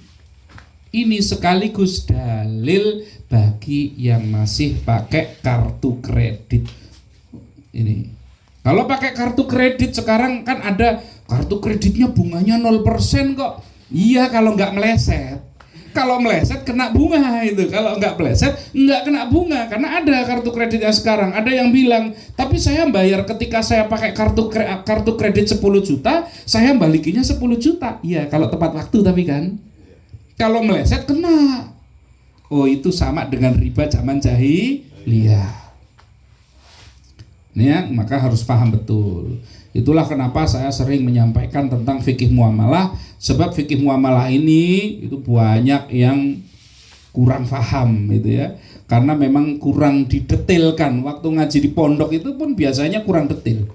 Ini sekaligus dalil bagi yang masih pakai kartu kredit. Ini. Kalau pakai kartu kredit sekarang kan ada kartu kreditnya bunganya 0% kok. Iya kalau nggak meleset. Kalau meleset kena bunga itu. Kalau nggak meleset nggak kena bunga. Karena ada kartu kreditnya sekarang. Ada yang bilang, tapi saya bayar ketika saya pakai kartu kredit 10 juta, saya balikinya 10 juta. Iya kalau tepat waktu tapi kan. Kalau meleset kena. Oh itu sama dengan riba zaman jahiliyah. Ya, maka harus paham betul. Itulah kenapa saya sering menyampaikan tentang fikih muamalah, sebab fikih muamalah ini itu banyak yang kurang paham gitu ya. Karena memang kurang didetailkan. Waktu ngaji di pondok itu pun biasanya kurang detail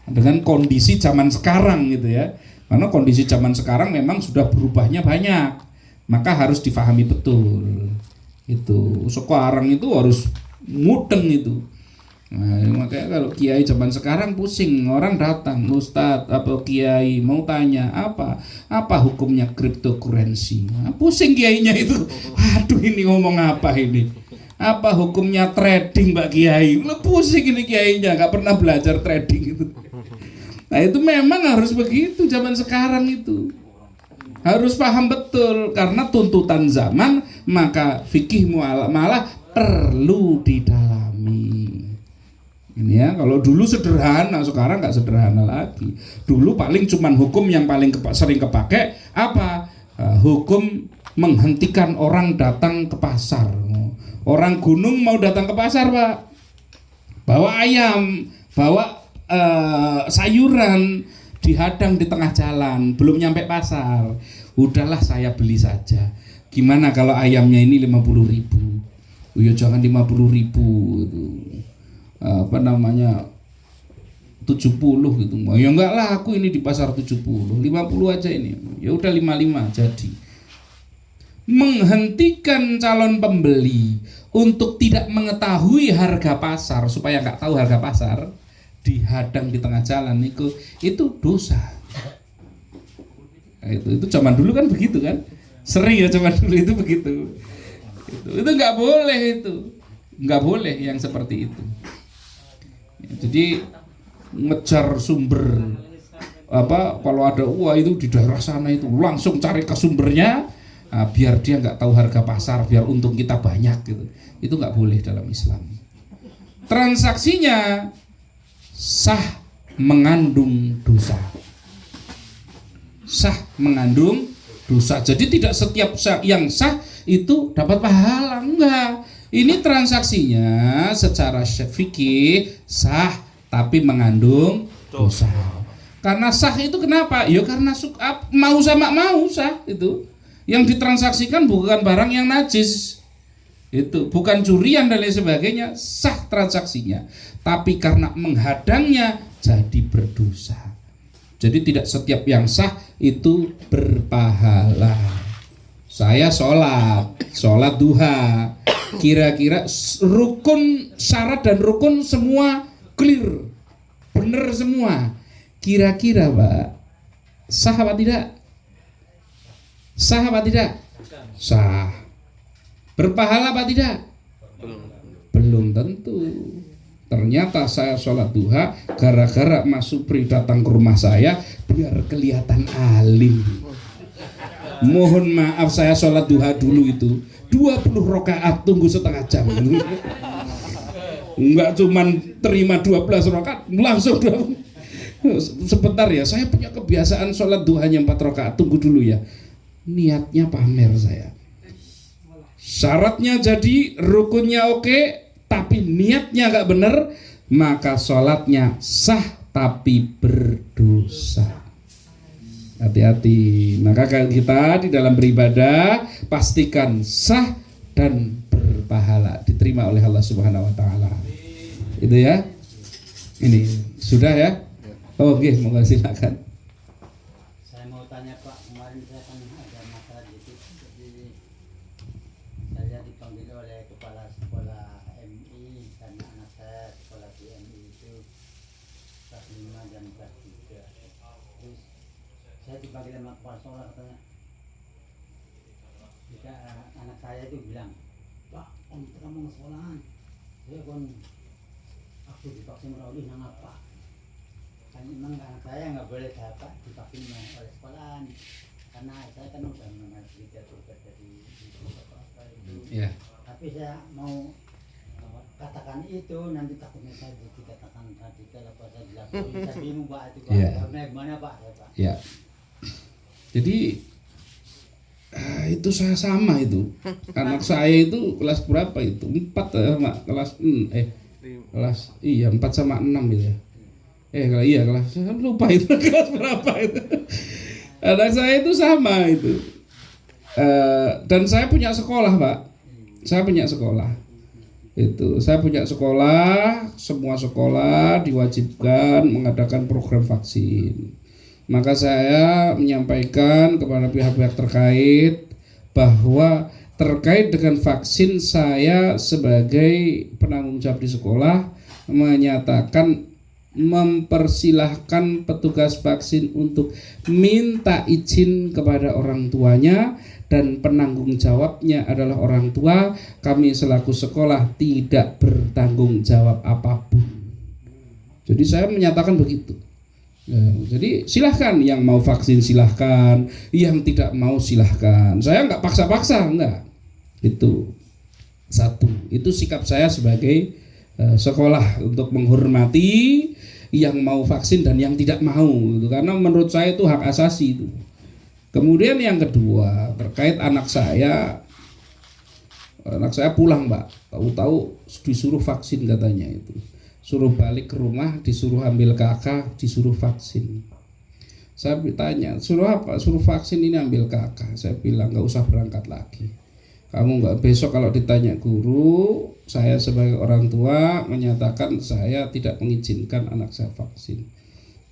dengan kondisi zaman sekarang gitu ya. Karena kondisi zaman sekarang memang sudah berubahnya banyak, maka harus difahami betul. Itu sekarang itu harus mudeng itu. Nah, makanya kalau kiai zaman sekarang pusing, orang datang, ustadz atau kiai mau tanya apa hukumnya cryptocurrency. Nah, pusing kiainya itu. Aduh, ini ngomong apa ini? Apa hukumnya trading, Mbak Kiai? Pusing ini kiainya, nggak pernah belajar trading itu. Nah, itu memang harus begitu zaman sekarang itu. Harus paham betul karena tuntutan zaman, maka fikih malah perlu didalami. Ini ya, kalau dulu sederhana, sekarang nggak sederhana lagi. Dulu paling cuman hukum yang paling sering kepake apa? Hukum menghentikan orang datang ke pasar. Orang gunung mau datang ke pasar, Pak, bawa ayam, bawa sayuran, dihadang di tengah jalan, belum nyampe pasar. Udahlah saya beli saja. Gimana kalau ayamnya ini 50.000? Ya jangan 50.000 itu. Apa namanya 70 gitu. Ya enggak lah, aku ini di pasar 70, 50 aja ini. Ya udah 55 jadi. Menghentikan calon pembeli untuk tidak mengetahui harga pasar, supaya nggak tahu harga pasar, dihadang di tengah jalan itu dosa. Nah, itu zaman dulu kan begitu kan, sering ya zaman dulu itu begitu. Itu nggak boleh, itu nggak boleh yang seperti itu. Jadi ngejar sumber apa, kalau ada itu di daerah sana itu langsung cari ke sumbernya, biar dia nggak tahu harga pasar, biar untung kita banyak gitu. Itu nggak boleh dalam Islam. Transaksinya sah mengandung dosa. Sah mengandung dosa. Jadi tidak setiap yang sah itu dapat pahala, enggak. Ini transaksinya secara fikih sah tapi mengandung dosa. Karena sah itu kenapa? Ya karena mau sama mau sah itu. Yang ditransaksikan bukan barang yang najis. Itu bukan curian dan lain sebagainya, sah transaksinya. Tapi karena menghadangnya jadi berdosa. Jadi tidak setiap yang sah itu berpahala. Saya sholat duha, kira-kira rukun, syarat dan rukun semua clear, benar semua. Kira-kira Pak, sah apa tidak? Sah apa tidak? Sah. Berpahala apa tidak? Belum tentu. Ternyata saya sholat duha gara-gara Mas Supri datang ke rumah saya biar kelihatan alim. Mohon maaf, saya sholat duha dulu itu 20 rakaat, tunggu setengah jam. Enggak cuman terima 12 rakaat langsung 20. Sebentar ya, saya punya kebiasaan sholat duhanya 4 rakaat, tunggu dulu ya. Niatnya pamer saya. Syaratnya jadi, rukunnya oke, tapi niatnya nggak benar, maka sholatnya sah tapi berdosa. Hati-hati. Maka kita di dalam beribadah pastikan sah dan berpahala, diterima oleh Allah Subhanahu Wa Taala. Itu ya. Ini sudah ya. Oke, monggo silakan. Saya mau tanya Pak, kemarin saya kan ada masalah dikit. Jadi saya dipanggil oleh kepala sekolah MI karena anak saya sekolah di MI itu kelas 5 dan kelas 3. Terus saya dipanggil sama kepala sekolah, katanya jika anak saya itu bilang, Pak, om kita mau ke sekolahan, saya kon aku divaksin melalui nang apa? Kan memang anak saya nggak boleh dapat divaksin oleh sekolahan karena saya kan udah mengaji tergugat dari apa itu. Ya. Tapi saya mau katakan itu, nanti takutnya saya dikatakan radikal apa saya dilapori. Saya bingung Pak itu Pak. Ya. Gimana Pak ya Pak? Ya. Jadi itu saya sama itu. Anak saya itu kelas berapa itu? 4 sama kelas kelas 4 sama 6 gitu ya. Kelas saya lupa itu kelas berapa itu. Anak saya itu sama itu. Dan saya punya sekolah Pak. Saya punya sekolah. Saya punya sekolah, semua sekolah diwajibkan mengadakan program vaksin. Maka saya menyampaikan kepada pihak-pihak terkait bahwa terkait dengan vaksin, saya sebagai penanggung jawab di sekolah menyatakan mempersilahkan petugas vaksin untuk minta izin kepada orang tuanya, dan penanggung jawabnya adalah orang tua. Kami selaku sekolah tidak bertanggung jawab apapun. Jadi saya menyatakan begitu. Jadi silahkan, yang mau vaksin silahkan, yang tidak mau silahkan. Saya nggak paksa-paksa, enggak. Itu satu. Itu sikap saya sebagai sekolah untuk menghormati yang mau vaksin dan yang tidak mau. Karena menurut saya itu hak asasi itu. Kemudian yang kedua terkait anak saya pulang, Mbak. Tahu-tahu disuruh vaksin katanya itu. Suruh balik ke rumah, disuruh ambil kakak, disuruh vaksin. Saya tanya, suruh apa? Suruh vaksin, ini ambil kakak. Saya bilang nggak usah berangkat lagi. Kamu nggak, besok kalau ditanya guru, saya sebagai orang tua menyatakan saya tidak mengizinkan anak saya vaksin.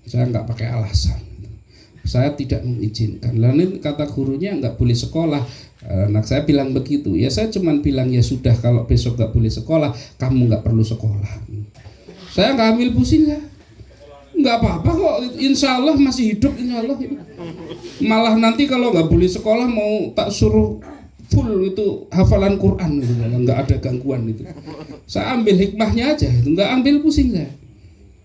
Saya nggak pakai alasan. Saya tidak mengizinkan. Lalu kata gurunya nggak boleh sekolah. Anak saya bilang begitu. Ya saya cuman bilang ya sudah, kalau besok nggak boleh sekolah, kamu nggak perlu sekolah. Saya nggak ambil pusing lah. Nggak apa-apa kok. Insya Allah masih hidup, insya Allah. Malah nanti kalau nggak boleh sekolah mau tak suruh full itu hafalan Quran gitu, nggak ada gangguan itu. Saya ambil hikmahnya aja, itu nggak ambil pusing saya.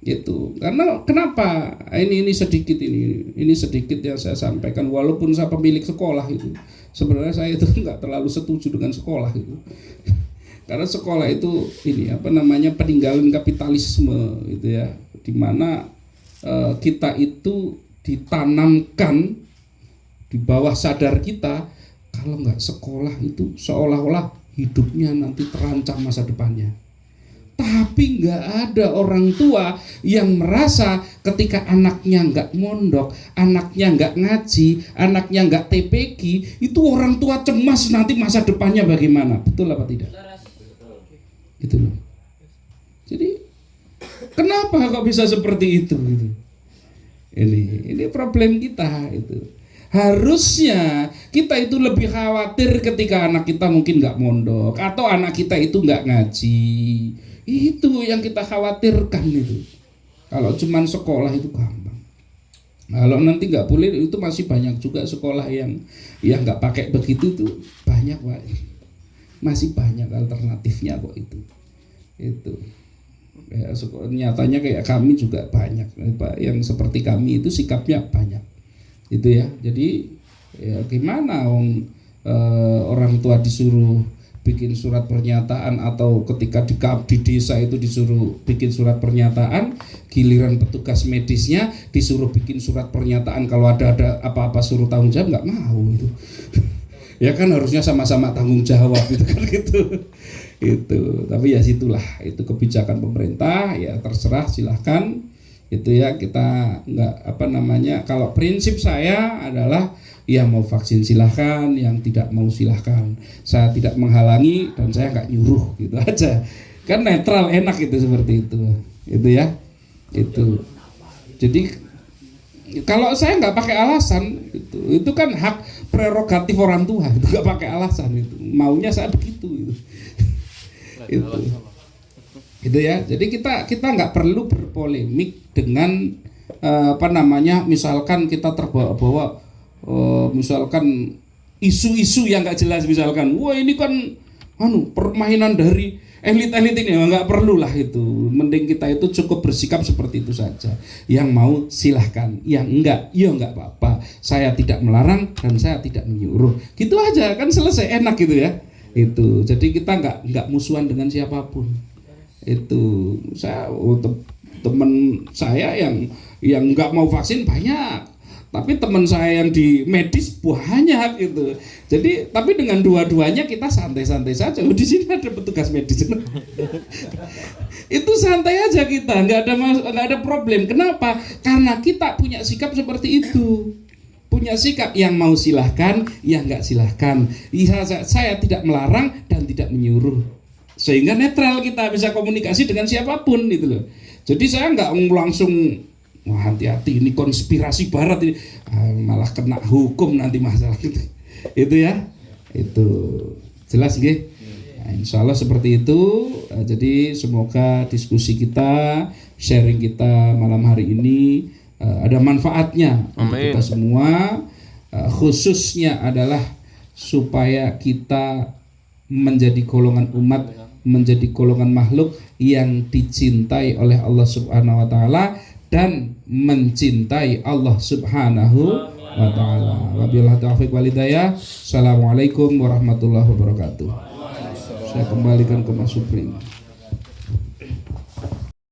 Gitu. Karena kenapa? Ini sedikit yang saya sampaikan, walaupun saya pemilik sekolah itu. Sebenarnya saya itu nggak terlalu setuju dengan sekolah itu. Karena sekolah itu peninggalan kapitalisme gitu ya, di mana kita itu ditanamkan di bawah sadar kita, kalau nggak sekolah itu seolah-olah hidupnya nanti terancam masa depannya. Tapi nggak ada orang tua yang merasa ketika anaknya nggak mondok, anaknya nggak ngaji, anaknya nggak TPQ, itu orang tua cemas nanti masa depannya bagaimana. Betul apa tidak? Gitu loh. Jadi kenapa kok bisa seperti itu gitu? Ini problem kita itu. Harusnya kita itu lebih khawatir ketika anak kita mungkin nggak mondok atau anak kita itu nggak ngaji. Itu yang kita khawatirkan itu. Kalau cuman sekolah itu gampang. Kalau nanti nggak boleh, itu masih banyak juga sekolah yang nggak pakai begitu tuh, banyak Pak. Masih banyak alternatifnya kok itu. Ya, nyatanya kayak kami juga banyak Pak, yang seperti kami itu sikapnya banyak. Itu ya. Jadi ya gimana orang tua disuruh bikin surat pernyataan, atau ketika di desa itu disuruh bikin surat pernyataan, giliran petugas medisnya disuruh bikin surat pernyataan, kalau ada apa-apa suruh tanggung jawab, nggak mau itu. Ya kan harusnya sama-sama tanggung jawab itu kan gitu. Itu. Tapi ya situlah, itu kebijakan pemerintah, ya terserah silahkan. Itu ya, kita nggak kalau prinsip saya adalah yang mau vaksin silahkan, yang tidak mau silahkan. Saya tidak menghalangi dan saya nggak nyuruh, gitu aja. Kan netral, enak itu seperti itu. Itu ya. Itu. Jadi kalau saya nggak pakai alasan, itu kan hak prerogatif orang tua. Itu nggak pakai alasan itu. Maunya saya begitu. Itu ya. Jadi kita nggak perlu berpolemik dengan misalkan kita terbawa-bawa misalkan isu-isu yang nggak jelas, misalkan wah ini kan permainan dari elit-elit ini, nggak perlu lah itu. Mending kita itu cukup bersikap seperti itu saja. Yang mau silahkan, yang enggak ya nggak apa-apa. Saya tidak melarang dan saya tidak menyuruh. Gitu aja kan, selesai, enak gitu ya. Itu. Jadi kita nggak musuhan dengan siapapun. Itu saya teman saya yang nggak mau vaksin banyak. Tapi teman saya yang di medis banyak gitu. Jadi tapi dengan dua-duanya kita santai-santai saja. Oh, di sini ada petugas medis. Itu santai aja kita, nggak ada problem. Kenapa? Karena kita punya sikap seperti itu. punya sikap yang mau silahkan, yang nggak silahkan. Saya tidak melarang dan tidak menyuruh, sehingga netral, kita bisa komunikasi dengan siapapun gitu loh. Jadi saya nggak langsung wah hati-hati ini konspirasi barat ini, malah kena hukum nanti masalah itu ya, itu jelas nggih. Nah, insya Allah seperti itu. Jadi semoga diskusi kita, sharing kita malam hari ini ada manfaatnya untuk kita semua, khususnya adalah supaya kita menjadi golongan umat, menjadi golongan makhluk yang dicintai oleh Allah Subhanahu wa taala dan mencintai Allah Subhanahu wa taala. Wabillahi taufiq wal hidayah. Assalamualaikum warahmatullahi wabarakatuh. Saya kembalikan ke Mas Supri.